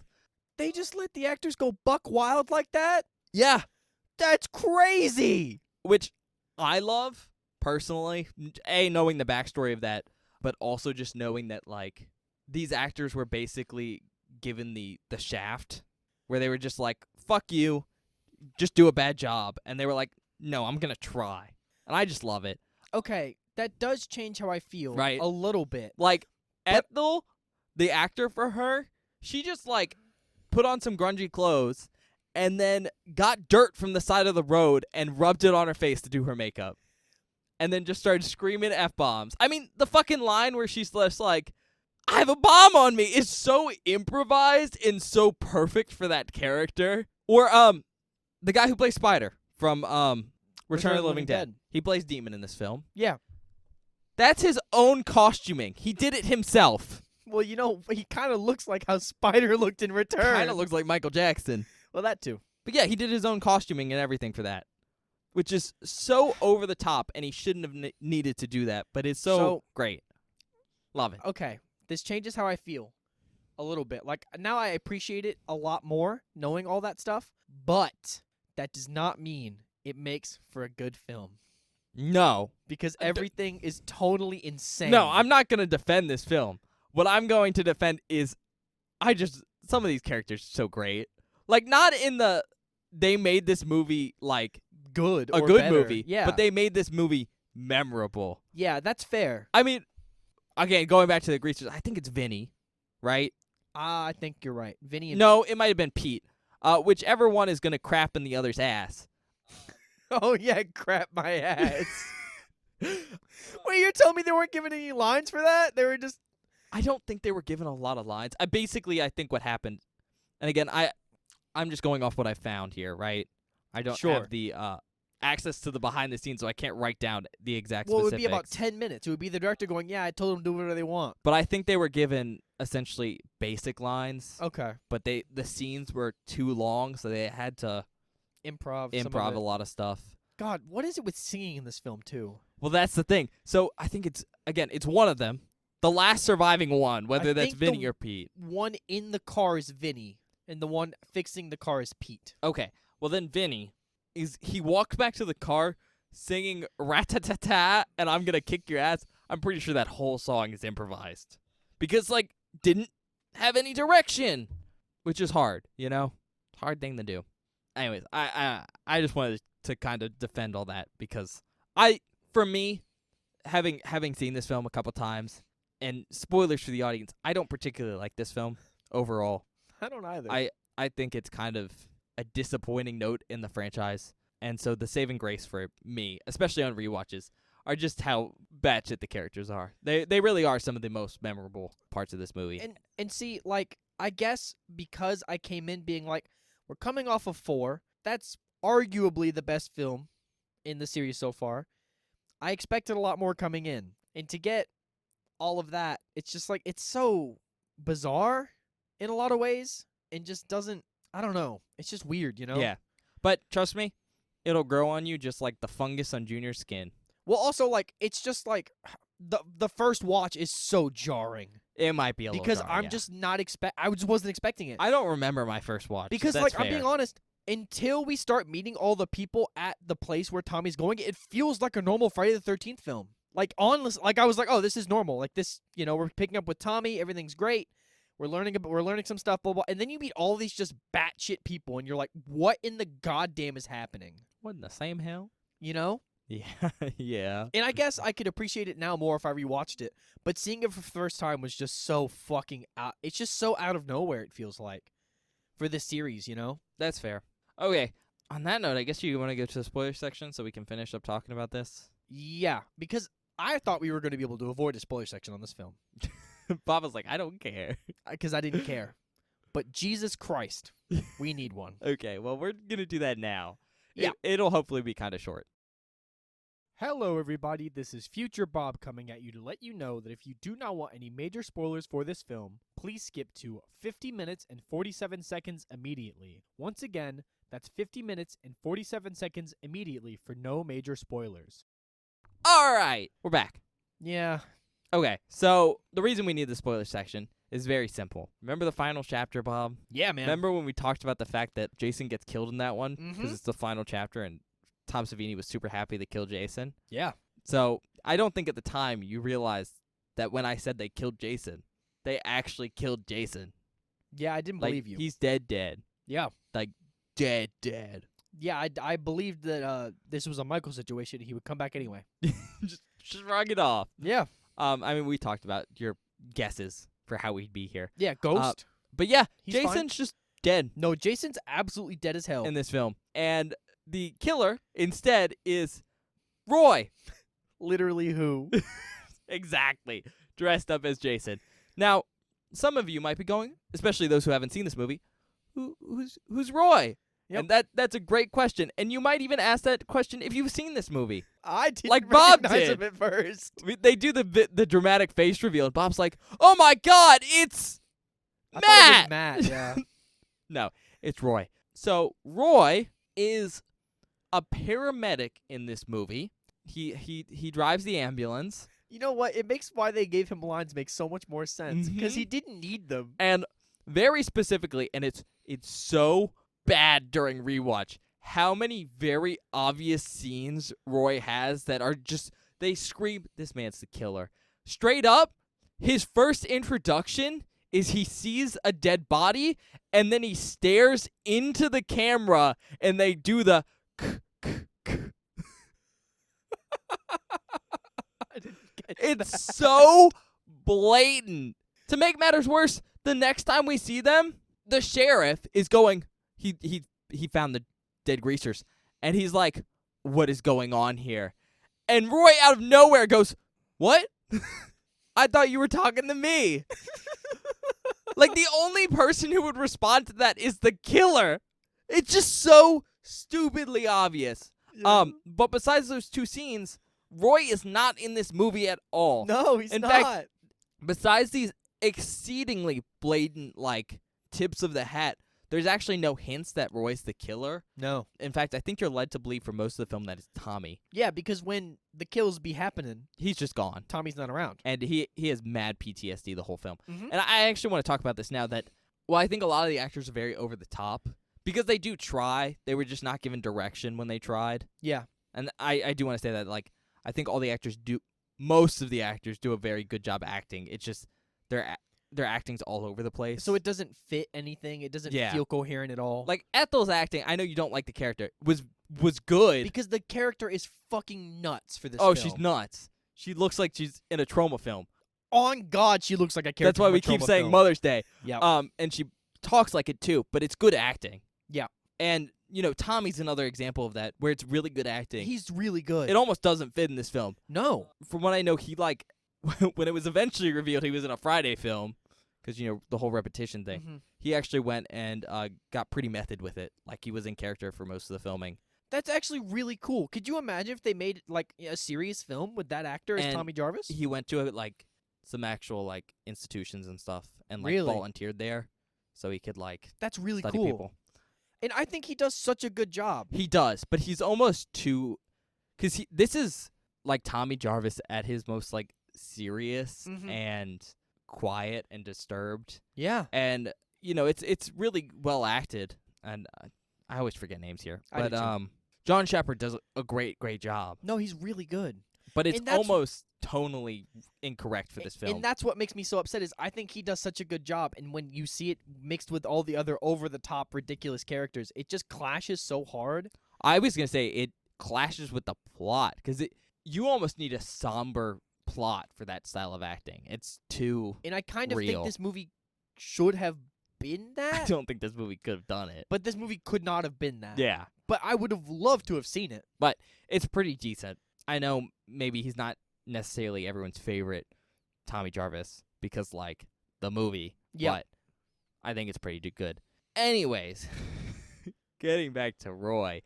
They just let the actors go buck wild like that? Yeah. That's crazy. Which I love, personally. A, knowing the backstory of that, but also just knowing that, like, these actors were basically given the shaft, where they were just like, fuck you, just do a bad job. And they were like, no, I'm going to try. And I just love it. Okay, that does change how I feel. Right. A little bit. Like, But- Ethel, the actor for her, she just, like, put on some grungy clothes and then got dirt from the side of the road and rubbed it on her face to do her makeup. And then just started screaming F-bombs. I mean, the fucking line where she's just like, I have a bomb on me is so improvised and so perfect for that character. Or the guy who plays Spider from Return of the Living Dead. He plays Demon in this film. Yeah. That's his own costuming. He did it himself. Well, you know, he kind of looks like how Spider looked in Return. Kind of looks like Michael Jackson. Well, that too. But yeah, he did his own costuming and everything for that, which is so over the top, and he shouldn't have needed to do that, but it's so great. Love it. Okay, this changes how I feel a little bit. Like, now I appreciate it a lot more, knowing all that stuff, but that does not mean it makes for a good film. No. Because everything is totally insane. No, I'm not going to defend this film. What I'm going to defend is some of these characters are so great. Like, not in the, they made this movie, like, good a or good better. movie. Yeah. But they made this movie memorable. Yeah, that's fair. I mean, again, going back to the greasers, I think it's Vinny, right? I think you're right. Vinny and... No, it might have been Pete. Whichever one is going to crap in the other's ass. Oh, yeah, crap my ass. Wait, you're telling me they weren't giving any lines for that? They were just... I don't think they were given a lot of lines. I think what happened, and again, I'm just going off what I found here, right? I don't have the access to the behind the scenes, so I can't write down the exact specifics. Well, it would be about 10 minutes. It would be the director going, yeah, I told them to do whatever they want. But I think they were given essentially basic lines. Okay. But the scenes were too long, so they had to improv a lot of stuff. God, what is it with singing in this film, too? Well, that's the thing. So I think it's one of them. The last surviving one, whether that's Vinny or Pete. One in the car is Vinny, and the one fixing the car is Pete. Okay. Well, then Vinny, he walks back to the car singing rat-ta-ta-ta, and I'm going to kick your ass. I'm pretty sure that whole song is improvised. Because, like, didn't have any direction, which is hard, you know? Hard thing to do. Anyways, I just wanted to kind of defend all that because for me, having seen this film a couple times, and spoilers for the audience, I don't particularly like this film overall. I don't either. I think it's kind of a disappointing note in the franchise. And so the saving grace for me, especially on rewatches, are just how batshit the characters are. They really are some of the most memorable parts of this movie. And see, like, I guess because I came in being like, we're coming off of 4. That's arguably the best film in the series so far. I expected a lot more coming in. And to get all of that, it's just like, it's so bizarre in a lot of ways and just doesn't, I don't know. It's just weird, you know? Yeah. But trust me, it'll grow on you just like the fungus on Junior's skin. Well, also, like, it's just like the first watch is so jarring. It might be a little because jarring, I'm just not I just wasn't expecting it. I don't remember my first watch. Because that's like fair. I'm being honest, until we start meeting all the people at the place where Tommy's going, it feels like a normal Friday the 13th film. Like like I was like, oh, this is normal. Like this, you know, we're picking up with Tommy, everything's great. We're learning some stuff, blah blah. And then you meet all these just batshit people, and you're like, what in the goddamn is happening? What in the same hell? You know? Yeah, yeah. And I guess I could appreciate it now more if I rewatched it. But seeing it for the first time was just so fucking out. It's just so out of nowhere, it feels like, for this series, you know? That's fair. Okay. On that note, I guess you want to go to the spoiler section so we can finish up talking about this? Yeah, because I thought we were going to be able to avoid a spoiler section on this film. Bob was like, I don't care. Because I didn't care. But Jesus Christ, we need one. Okay, well, we're going to do that now. Yeah. It'll hopefully be kind of short. Hello, everybody. This is Future Bob coming at you to let you know that if you do not want any major spoilers for this film, please skip to 50 minutes and 47 seconds immediately. Once again, that's 50 minutes and 47 seconds immediately for no major spoilers. All right, we're back. Yeah. Okay, so the reason we need the spoiler section is very simple. Remember the final chapter, Bob? Yeah, man. Remember when we talked about the fact that Jason gets killed in that one? Because Mhm. it's the final chapter and Tom Savini was super happy to kill Jason. Yeah. So I don't think at the time you realized that when I said they killed Jason, they actually killed Jason. Yeah, I didn't Like, believe you. he's dead. Yeah. Like, dead. Yeah, I believed that this was a Michael situation. He would come back anyway. just shrug it off. Yeah. I mean, we talked about your guesses for how we'd be here. Yeah, Ghost. But yeah, He's Jason's fine. just dead No, Jason's absolutely dead as hell. in this film. And the killer, instead, is Roy. Literally who? Exactly. Dressed up as Jason. Now, some of you might be going, especially those who haven't seen this movie, who's Roy? Yep. And that's a great question. And you might even ask that question if you've seen this movie. I didn't Like Bob recognize did. him at first. They do the dramatic face reveal, and Bob's like, "Oh my God, it's I thought it was Matt!" Matt, yeah. No, it's Roy. So Roy is a paramedic in this movie. He drives the ambulance, You know what? It makes why they gave him lines make so much more sense because he didn't need them. and very specifically, and it's so bad during rewatch, how many very obvious scenes Roy has that are just, they scream, this man's the killer. Straight up, his first introduction is he sees a dead body, and then he stares into the camera, and they do the I didn't get It's that. so blatant. To make matters worse, the next time we see them, the sheriff is going, he found the dead greasers, and he's like, what is going on here? And Roy out of nowhere goes, what? I thought you were talking to me. Like, the only person who would respond to that is the killer. It's just so stupidly obvious. Yeah. But besides those two scenes, Roy is not in this movie at all. No, he's in not. fact, besides these exceedingly blatant, like, tips of the hat, there's actually no hints that Roy's the killer. No. In fact, I think you're led to believe for most of the film that it's Tommy. Yeah, because when the kills be happening, He's just gone. Tommy's not around. And he has mad PTSD the whole film. Mhm. And I actually want to talk about this now that, well, I think a lot of the actors are very over the top. Because they do try. They were just not given direction when they tried. Yeah. And I do want to say that, like, I think all the actors do, most of the actors do a very good job acting. It's just their acting's all over the place. So it doesn't fit anything. It doesn't Yeah. feel coherent at all. Like, Ethel's acting, I know you don't like the character, was good. because the character is fucking nuts for this Oh, film. she's nuts. She looks like she's in a trauma film. On God, she looks like a character. That's why from a we keep trauma saying film. Mother's Day. Yeah. And she talks like it too, but it's good acting. Yeah. And, Tommy's another example of that, where it's really good acting. He's really good. It almost doesn't fit in this film. No. From what I know, he, like, when it was eventually revealed he was in a Friday film, because, the whole repetition thing, Mhm. he actually went and got pretty method with it. Like, he was in character for most of the filming. That's actually really cool. Could you imagine if they made like a serious film with that actor as And Tommy Jarvis? He went to, like, some actual, like, institutions and stuff and, like, Really? volunteered there so he could, like, That's really study cool. people. And I think he does such a good job. He does, but he's almost too, because this is like Tommy Jarvis at his most, like, serious Mhm. and quiet and disturbed, Yeah. and it's really well acted. And I always forget names here, I do but too. John Shepard does a great job, No, he's really good. but it's And that's- almost tonally incorrect for this film. And that's what makes me so upset is I think he does such a good job, and when you see it mixed with all the other over-the-top ridiculous characters, it just clashes so hard. I was gonna say it clashes with the plot because you almost need a somber plot for that style of acting. It's too. And I kind of Real. think this movie should have been I that, don't think this movie could have done it. but this movie could not have been that. Yeah, But I would have loved to have seen it. it's pretty decent. I know maybe he's not necessarily everyone's favorite Tommy Jarvis because, like, the movie. Yeah. But I think it's pretty good. Anyways, getting back to Roy.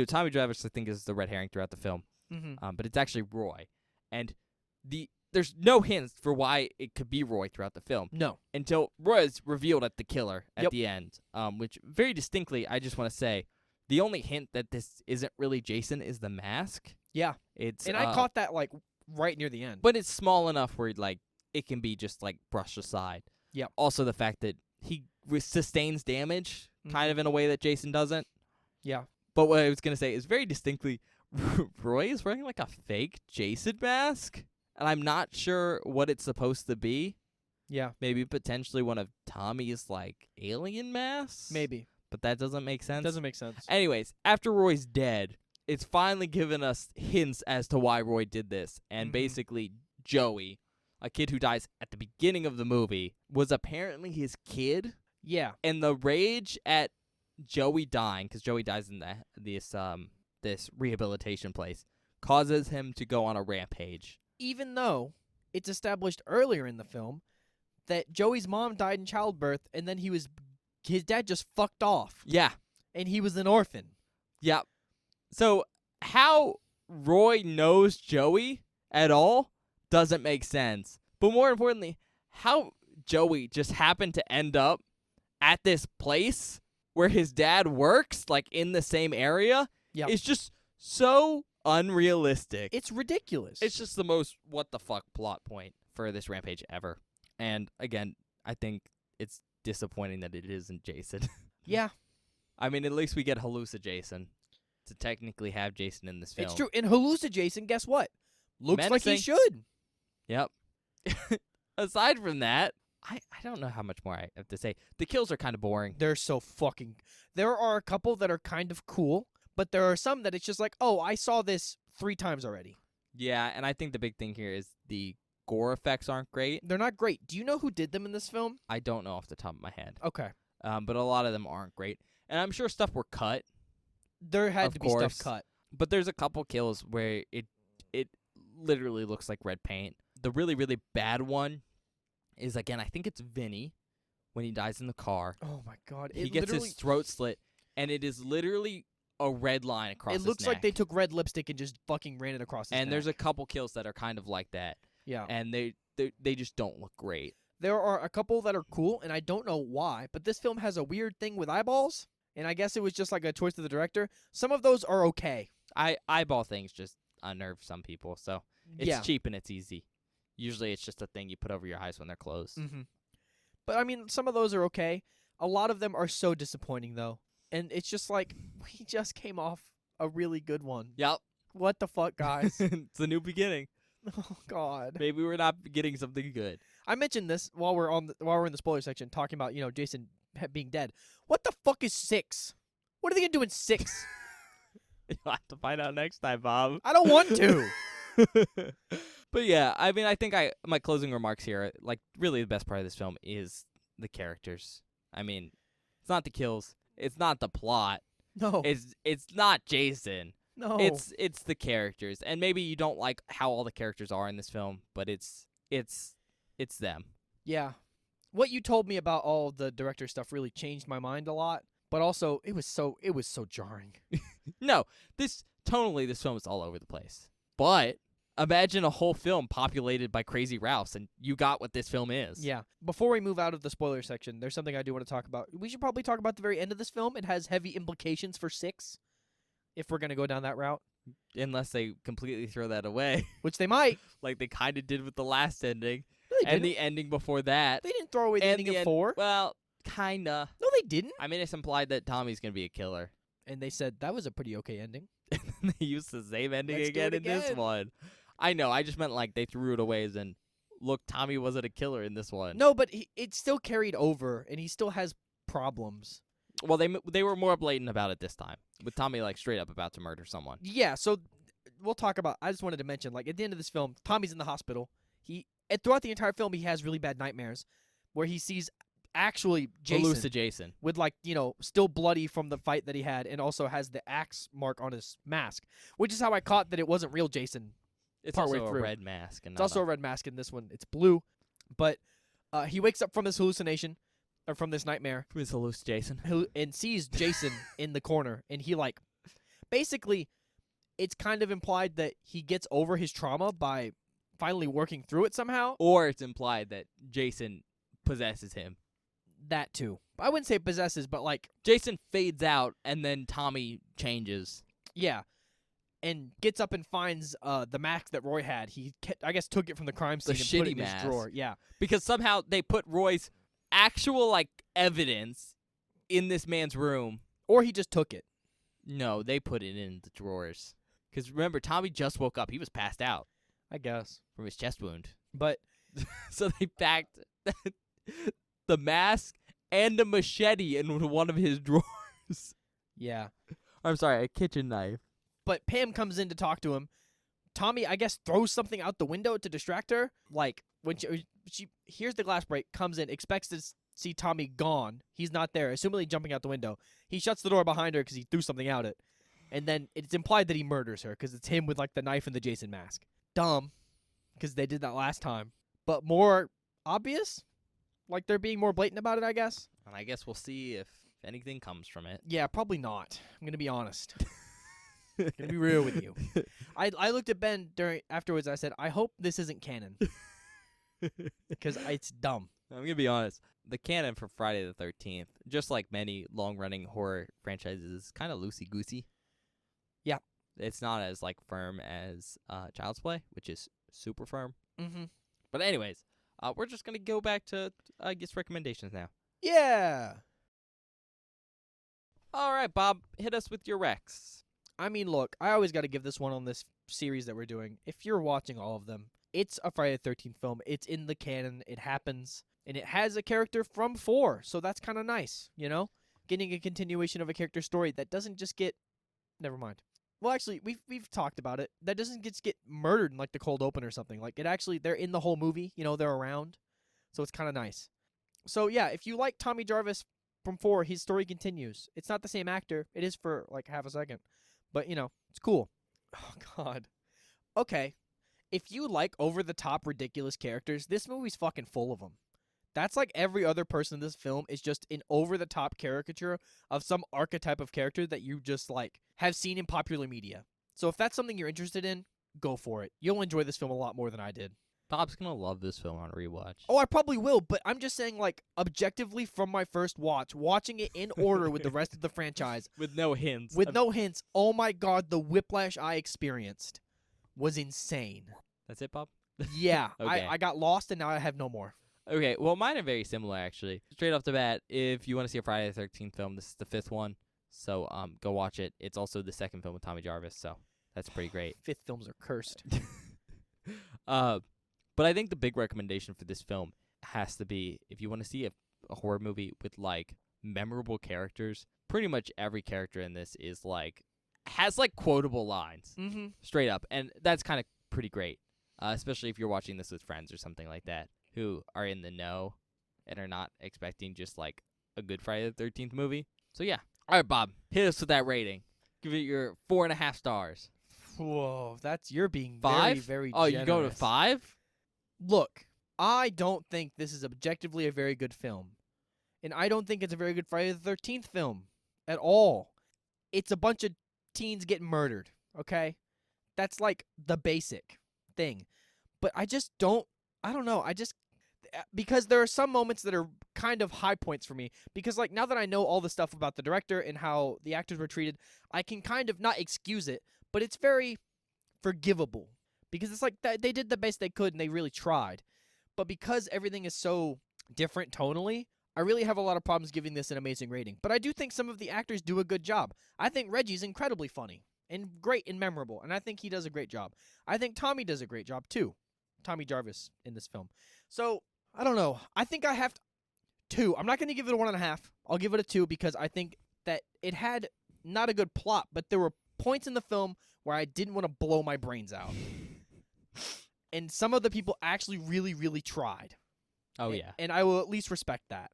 Tommy Jarvis, I think, is the red herring throughout the film. Mm-hmm. But it's actually Roy. And there's no hints for why it could be Roy throughout the film No. until Roy is revealed at the killer at Yep. the end. Which very distinctly, I just want to say, the only hint that this isn't really Jason is the mask. Yeah. It's And I caught that, like, right near the end. but it's small enough where, like, it can be just, like, brushed aside. Yep. Also, the fact that he sustains damage, kind Mhm. of in a way that Jason doesn't. Yeah. But what I was gonna say is very distinctly, Roy is wearing, like, a fake Jason mask, and I'm not sure what it's supposed to be. Yeah. Maybe potentially one of Tommy's, like, alien masks. Maybe. But that doesn't make sense. Doesn't make sense. Anyways, after Roy's dead, it's finally given us hints as to why Roy did this. And Mhm. basically, Joey, a kid who dies at the beginning of the movie, was apparently his kid. Yeah. And the rage at Joey dying, because Joey dies in this rehabilitation place, causes him to go on a rampage. Even though it's established earlier in the film that Joey's mom died in childbirth, and then his dad just fucked off, Yeah. and he was an orphan. Yeah. So how Roy knows Joey at all doesn't make sense. But more importantly, how Joey just happened to end up at this place where his dad works, like in the same area, Yep. is just so unrealistic. It's ridiculous. It's just the most what the fuck plot point for this rampage ever. And again, I think it's disappointing that it isn't Jason. Yeah. I mean, at least we get Jason to technically have Jason in this film. It's true. And Jason, guess what? Looks like he Menacing. should. Yep. Aside from that, I don't know how much more I have to say. The kills are kind of boring. They're so fucking... There are a couple that are kind of cool, but there are some that it's just like, oh, I saw this 3 times already. Yeah, and I think the big thing here is the gore effects aren't great. They're not great. Do you know who did them in this film? I don't know off the top of my head. Okay. But a lot of them aren't great. And I'm sure stuff were cut, There had Of to be course. stuff cut. but there's a couple kills where it literally looks like red paint. The really, really bad one is, again, I think it's Vinny when he dies in the car. Oh, my God. He gets his throat slit, and it is literally a red line across his It looks like neck. they took red lipstick and just fucking ran it across his And neck. there's a couple kills that are kind of like that, Yeah. and they just don't look great. There are a couple that are cool, and I don't know why, but this film has a weird thing with eyeballs, and I guess it was just like a choice of the director. Some of those are okay. Eyeball things just unnerve some people, so it's Yeah. cheap and it's easy. Usually it's just a thing you put over your eyes when they're closed. Mm-hmm. But, I mean, some of those are okay. A lot of them are so disappointing, though. And it's just like, we just came off a really good one. Yep. What the fuck, guys? It's a new beginning. Oh, God. Maybe we're not getting something good. I mentioned this while we're in the spoiler section, talking about, Jason being dead. What the fuck is 6? What are they going to do in 6? You'll have to find out next time, Bob. I don't want to. But yeah, I mean, I think my closing remarks here, like, really the best part of this film is the characters. I mean, it's not the kills, it's not the plot, No. it's not Jason. No. It's the characters. And maybe you don't like how all the characters are in this film, but it's them. Yeah. What you told me about all the director stuff really changed my mind a lot, but also it was so jarring. No, this film is all over the place. But imagine a whole film populated by crazy Ralphs, and you got what this film is. Yeah. Before we move out of the spoiler section, there's something I do want to talk about. We should probably talk about the very end of this film. It has heavy implications for 6, if we're going to go down that route. Unless they completely throw that away, Which they might. like they kind of did with the last ending, No, they and didn't. the ending before that. They didn't throw away the and ending of end- 4. Well, kinda. No, they didn't. I mean, it's implied that Tommy's gonna be a killer. And they said that was a pretty okay ending. They used the same ending Let's do again it in this again. one. I know. I just meant like they threw it away as in, look, Tommy wasn't a killer in this one. No, but it still carried over, and he still has problems. Well, they were more blatant about it this time, with Tommy like straight up about to murder someone. Yeah, so we'll talk about... I just wanted to mention, like, at the end of this film, Tommy's in the hospital. And throughout the entire film, he has really bad nightmares where he sees actually Jason Jason. with, like, still bloody from the fight that he had, and also has the axe mark on his mask, which is how I caught that it wasn't real Jason. It's Partway also through. a red mask, and It's also a red mask. In this one, it's blue. But he wakes up from this hallucination, or from this nightmare, his Jason. and sees Jason in the corner, and he, like, basically, it's kind of implied that he gets over his trauma by finally working through it somehow. Or it's implied that Jason possesses him. That too. I wouldn't say possesses, but, like, Jason fades out, and then Tommy changes. yeah. And gets up and finds the mask that Roy had. He, I guess, took it from the crime The scene and put it shitty in his mask. drawer. Yeah. Because somehow they put Roy's actual, like, evidence in this man's room. Or he just took it. No, they put it in the drawers. Because remember, Tommy just woke up. He was passed out I guess. from his chest wound. But So they packed the mask and a machete in one of his drawers. yeah. I'm sorry, a kitchen knife. But Pam comes in to talk to him. Tommy, I guess, throws something out the window to distract her. Like, when she hears the glass break, comes in, expects to see Tommy gone. He's not there, assumably jumping out the window. He shuts the door behind her because he threw something out it. And then it's implied that he murders her because it's him with like the knife and the Jason mask. Dumb, because they did that last time. But more obvious? Like they're being more blatant about it, I guess. And I guess we'll see if anything comes from it. Yeah, probably not. I'm going to be honest. I'm going to be real with you. I looked at Ben afterwards. I said, I hope this isn't canon. Because it's dumb. I'm going to be honest. The canon for Friday the 13th, just like many long-running horror franchises, is kind of loosey-goosey. Yeah. It's not as, like, firm as Child's Play, which is super firm. Mm-hmm. But anyways, we're just going to go back to, I guess, recommendations now. Yeah. All right, Bob, hit us with your recs. I mean, look, I always got to give this one on this series that we're doing. If you're watching all of them, it's a Friday the 13th film. It's in the canon. It happens. And it has a character from 4. So that's kind of nice, you know? Getting a continuation of a character story that doesn't just get... Never mind. Well, actually, we've talked about it. That doesn't just get murdered in, like, the cold open or something. Like, it actually... They're in the whole movie. You know, they're around. So it's kind of nice. So, yeah, if you like Tommy Jarvis from 4, his story continues. It's not the same actor. It is for, like, half a second. But, you know, it's cool. Oh, God. Okay. If you like over-the-top ridiculous characters, this movie's fucking full of them. That's like every other person in this film is just an over-the-top caricature of some archetype of character that you just, like, have seen in popular media. So if that's something you're interested in, go for it. You'll enjoy this film a lot more than I did. Bob's going to love this film on rewatch. Oh, I probably will, but I'm just saying, like, objectively from my first watching it in order with the rest of the franchise. With no hints. With no hints. Oh, my God, the whiplash I experienced was insane. That's it, Bob? Yeah, Okay. I got lost, and now I have no more. Okay, well, mine are very similar, actually. Straight off the bat, if you want to see a Friday the 13th film, this is the 5th one, so go watch it. It's also the 2nd film with Tommy Jarvis, so that's pretty great. 5th films are cursed. But I think the big recommendation for this film has to be, if you want to see a horror movie with, like, memorable characters, pretty much every character in this is, like, has, like, quotable lines. Mm-hmm. Straight up, and that's kind of pretty great, especially if you're watching this with friends or something like that, who are in the know and are not expecting just, like, a good Friday the 13th movie. So, yeah. All right, Bob, hit us with that rating. Give it your 4.5 stars. Whoa, you're being 5? very, very Oh, generous. you go to 5? Look, I don't think this is objectively a very good film. And I don't think it's a very good Friday the 13th film at all. It's a bunch of teens getting murdered, okay? That's like the basic thing. But I don't know. Because there are some moments that are kind of high points for me. Because, like, now that I know all the stuff about the director and how the actors were treated, I can kind of not excuse it, but it's very forgivable. Because it's like they did the best they could and they really tried. But because everything is so different tonally, I really have a lot of problems giving this an amazing rating. But I do think some of the actors do a good job. I think Reggie's incredibly funny and great and memorable, and I think he does a great job. I think Tommy does a great job, too. Tommy Jarvis in this film. So, I don't know. I think I have 2. I'm not going to give it a 1.5. I'll give it a 2 because I think that it had not a good plot, but there were points in the film where I didn't want to blow my brains out. And some of the people actually really, really tried. Oh, yeah. And I will at least respect that.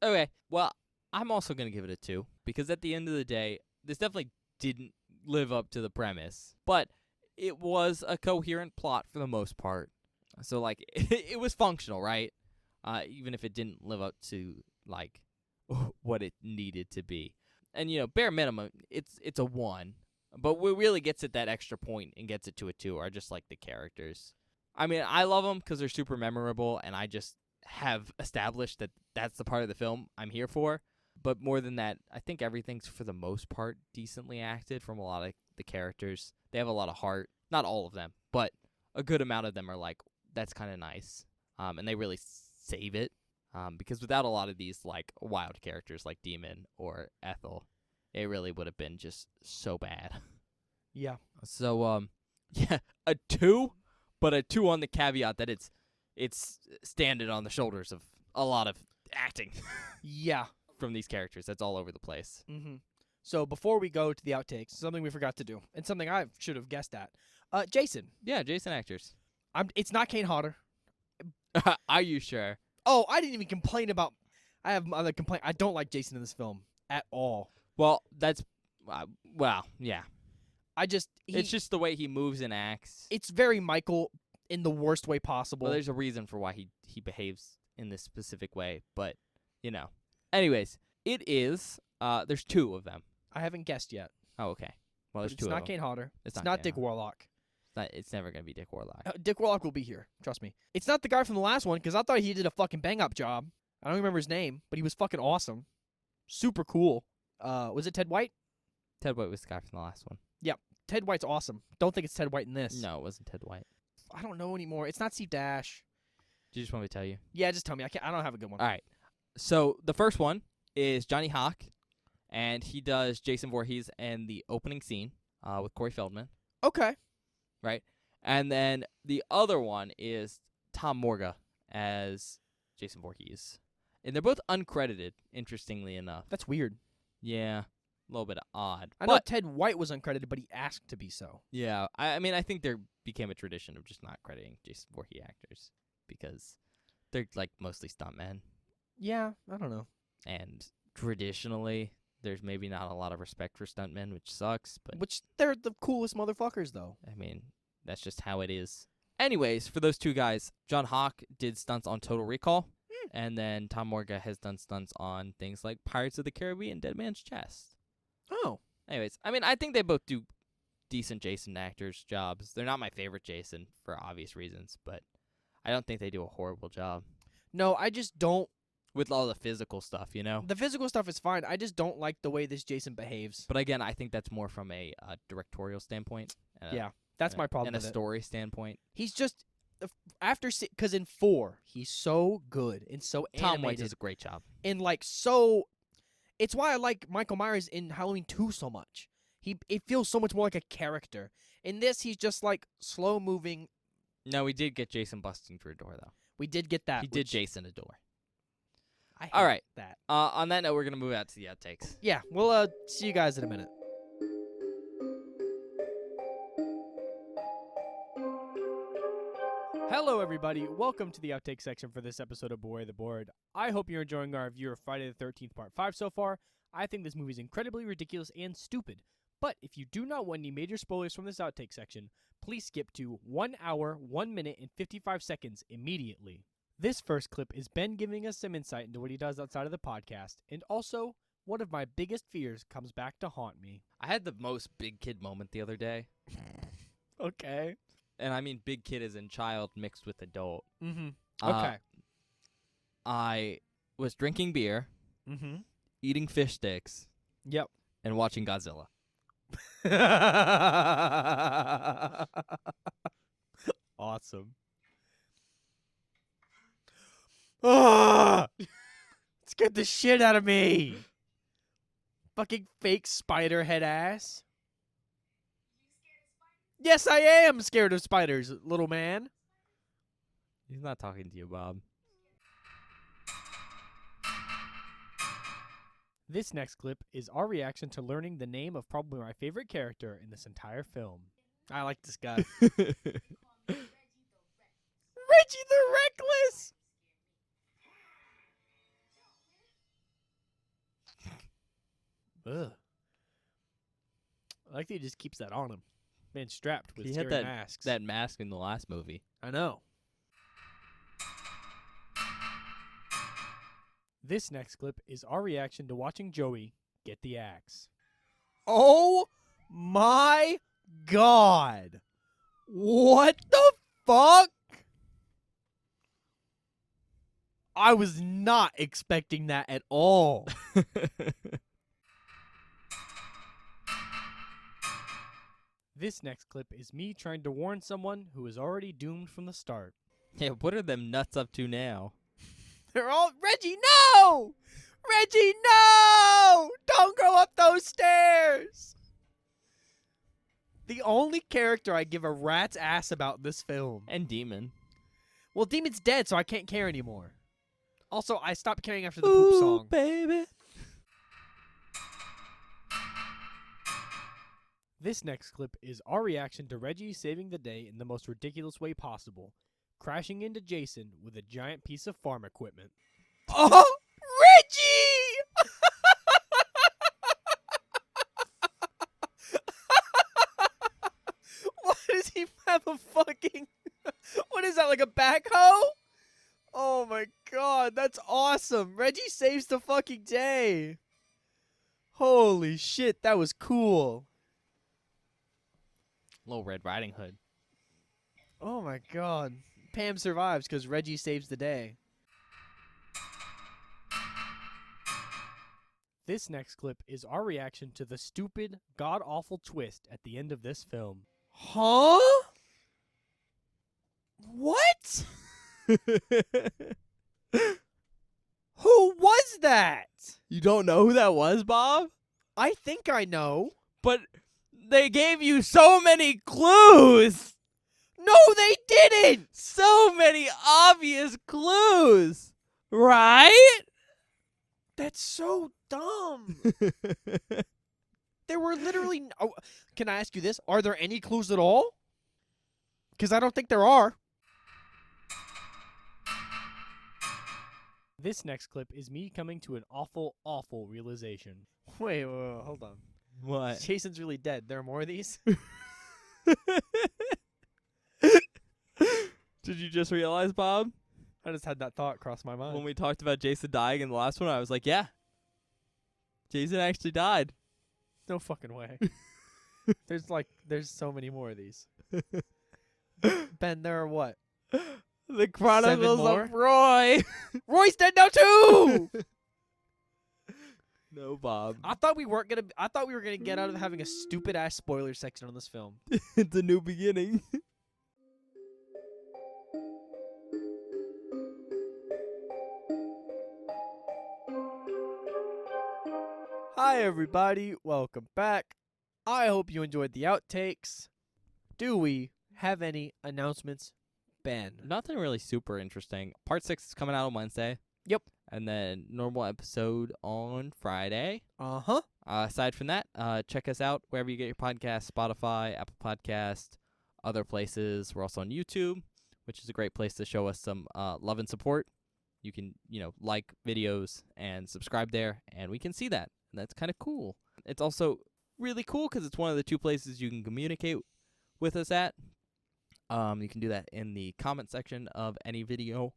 Okay, well, I'm also going to give it a 2, because at the end of the day, this definitely didn't live up to the premise, but it was a coherent plot for the most part. So, like, it was functional, right? Even if it didn't live up to, like, what it needed to be. And, you know, bare minimum, it's a 1. But what really gets it that extra point and gets it to a 2 are just, like, the characters. I mean, I love them because they're super memorable, and I just have established that that's the part of the film I'm here for. But more than that, I think everything's, for the most part, decently acted from a lot of the characters. They have a lot of heart. Not all of them, but a good amount of them are like, that's kind of nice. And they really save it. Because without a lot of these, like, wild characters like Demon or Ethel, it really would have been just so bad. Yeah. So, yeah, a 2, but a 2 on the caveat that it's standing on the shoulders of a lot of acting. Yeah. From these characters. That's all over the place. Mm-hmm. So before we go to the outtakes, something we forgot to do, and something I should have guessed at. Jason. Yeah, Jason actors. It's not Kane Hodder. Are you sure? Oh, I didn't even complain about... I have other complaint. I don't like Jason in this film at all. Well, that's yeah. It's just the way he moves and acts. It's very Michael in the worst way possible. Well, there's a reason for why he behaves in this specific way, but Anyways, it is. There's two of them. I haven't guessed yet. Oh, okay. Well, there's two It's of not them. Kane Hodder. It's not not Kane Dick Hodder. Warlock. It's never gonna be Dick Warlock. Dick Warlock will be here. Trust me. It's not the guy from the last one because I thought he did a fucking bang up job. I don't remember his name, but he was fucking awesome. Super cool. Was it Ted White? Ted White was the guy from the last one. Ted White's awesome. Don't think it's Ted White in this. No, it wasn't Ted White. I don't know anymore. It's not Steve Dash. Do you just want me to tell you? Yeah, just tell me. I don't have a good one. All right. So the first one is Johnny Hawk, and he does Jason Voorhees in the opening scene with Corey Feldman. Okay. Right? And then the other one is Tom Morga as Jason Voorhees. And they're both uncredited, interestingly enough. That's weird. Yeah, a little bit odd. I know But, Ted White was uncredited, but he asked to be so. yeah, I mean, I think there became a tradition of just not crediting Jason Voorhees actors because they're, like, mostly stuntmen. Yeah, I don't know. And traditionally, there's maybe not a lot of respect for stuntmen, which sucks. But Which they're the coolest motherfuckers, though. I mean, that's just how it is. Anyways, for those two guys, John Hawk did stunts on Total Recall, and then Tom Morga has done stunts on things like Pirates of the Caribbean, Dead Man's Chest. Oh. Anyways, I mean, I think they both do decent Jason actors' jobs. They're not my favorite Jason for obvious reasons, but I don't think they do a horrible job No, I just don't. with all the physical stuff, you know? The physical stuff is fine. I just don't like the way this Jason behaves. But again, I think that's more from a directorial standpoint. Yeah, that's my problem And a with it. story standpoint. He's just after because in 4 he's so good and so Tom White animated does a great job. and like so. It's why I like Michael Myers in Halloween 2 so much. It feels so much more like a character. In this, he's just like slow moving. No, we did get Jason busting through a door, though. We did get that. He did which Jason a door. I hate All right. that. On that note, we're going to move out to the outtakes. Yeah, we'll see you guys in a minute. Hello, everybody. Welcome to the outtake section for this episode of Beware the Board. I hope you're enjoying our review of Friday the 13th Part 5 so far. I think this movie is incredibly ridiculous and stupid. But if you do not want any major spoilers from this outtake section, please skip to 1 hour, 1 minute, and 55 seconds immediately. This first clip is Ben giving us some insight into what he does outside of the podcast, and also, one of my biggest fears comes back to haunt me. I had the most big kid moment the other day. Okay. And I mean big kid as in child mixed with adult. Mm-hmm. Uh, Okay. I was drinking beer, Mm-hmm. eating fish sticks, Yep. and watching Godzilla. Awesome. Ah! Scared the shit out of me. Fucking fake spider head ass. Yes, I am scared of spiders, little man. He's not talking to you, Bob. This next clip is our reaction to learning the name of probably my favorite character in this entire film. I like this guy. Reggie the Reckless! Ugh. I like that he just keeps that on him. Man strapped with He had scary masks. that mask in the last movie. I know. This next clip is our reaction to watching Joey get the axe. Oh my god! What the fuck? I was not expecting that at all. This next clip is me trying to warn someone who is already doomed from the start. Yeah, what are them nuts up to now? They're all, Reggie, no! Reggie, no! Don't go up those stairs! The only character I give a rat's ass about this film. And Demon. Well, Demon's dead, so I can't care anymore. Also, I stopped caring after the poop song. Baby. This next clip is our reaction to Reggie saving the day in the most ridiculous way possible, crashing into Jason with a giant piece of farm equipment. Oh, the fucking... What is that, like a backhoe? Oh my god, that's awesome. Reggie saves the fucking day. Holy shit, that was cool. Little Red Riding Hood. Oh my god. Pam survives because Reggie saves the day. This next clip is our reaction to the stupid, god-awful twist at the end of this film. Huh? What? Who was that? You don't know who that was, Bob? I think I know. But they gave you so many clues. No, they didn't! So many obvious clues. Right? That's so dumb. There were literally... Oh, can I ask you this? Are there any clues at all? Because I don't think there are. This next clip is me coming to an awful, awful realization. Wait, hold on. What? Jason's really dead. There are more of these? Did you just realize, Bob? I just had that thought cross my mind. When we talked about Jason dying in the last one, I was like, yeah. Jason actually died. No fucking way. There's so many more of these. Ben, there are what? The Chronicles more? of Roy. Roy's dead now too! No, Bob. I thought we were gonna get out of having a stupid ass spoiler section on this film. It's a new beginning. Hi everybody, welcome back. I hope you enjoyed the outtakes. Do we have any announcements, Ben? Nothing really super interesting. Part 6 is coming out on Wednesday. Yep. And then normal episode on Friday. Uh-huh. Aside from that, check us out wherever you get your podcasts, Spotify, Apple Podcast, other places. We're also on YouTube, which is a great place to show us some love and support. You can, like videos and subscribe there, and we can see that. And that's kind of cool. It's also really cool because it's one of the 2 places you can communicate with us at. You can do that in the comment section of any video,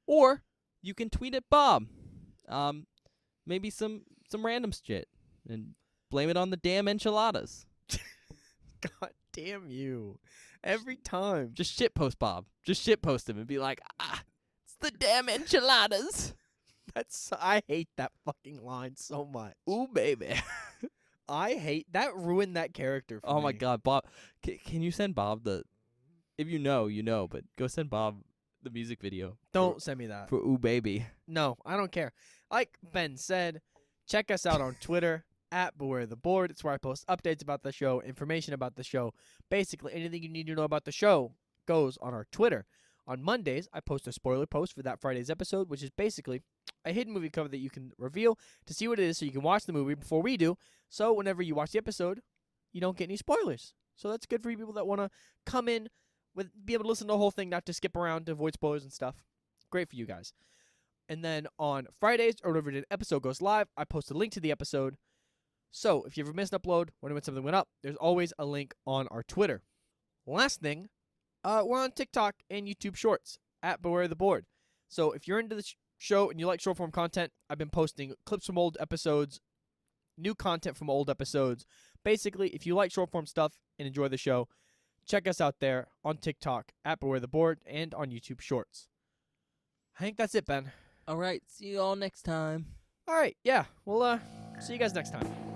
or you can tweet at Bob. Maybe some random shit and blame it on the damn enchiladas. God damn you. Every time. Just shitpost Bob. Just shitpost him and be like, it's the damn enchiladas. I hate that fucking line so much. Ooh, baby. I hate that. Ruined that character for me. Oh my god, Bob. Can you send Bob the... If you know, but go send Bob the music video. Don't send me that. For Ooh Baby. No, I don't care. Like Ben said, check us out on Twitter, at Beware the Board. It's where I post updates about the show, information about the show. Basically, anything you need to know about the show goes on our Twitter. On Mondays, I post a spoiler post for that Friday's episode, which is basically a hidden movie cover that you can reveal to see what it is so you can watch the movie before we do. So whenever you watch the episode, you don't get any spoilers. So that's good for you people that want to come in, be able to listen to the whole thing, not to skip around to avoid spoilers and stuff. Great for you guys. And then on Fridays, or whenever an episode goes live, I post a link to the episode. So if you ever missed an upload, when something went up, there's always a link on our Twitter. Last thing, we're on TikTok and YouTube Shorts, at Beware the Board. So if you're into the show and you like short-form content, I've been posting clips from old episodes, new content from old episodes. Basically, if you like short-form stuff and enjoy the show, check us out there on TikTok, at Beware the Board, and on YouTube Shorts. I think that's it, Ben. All right, see you all next time. All right, yeah. We'll see you guys next time.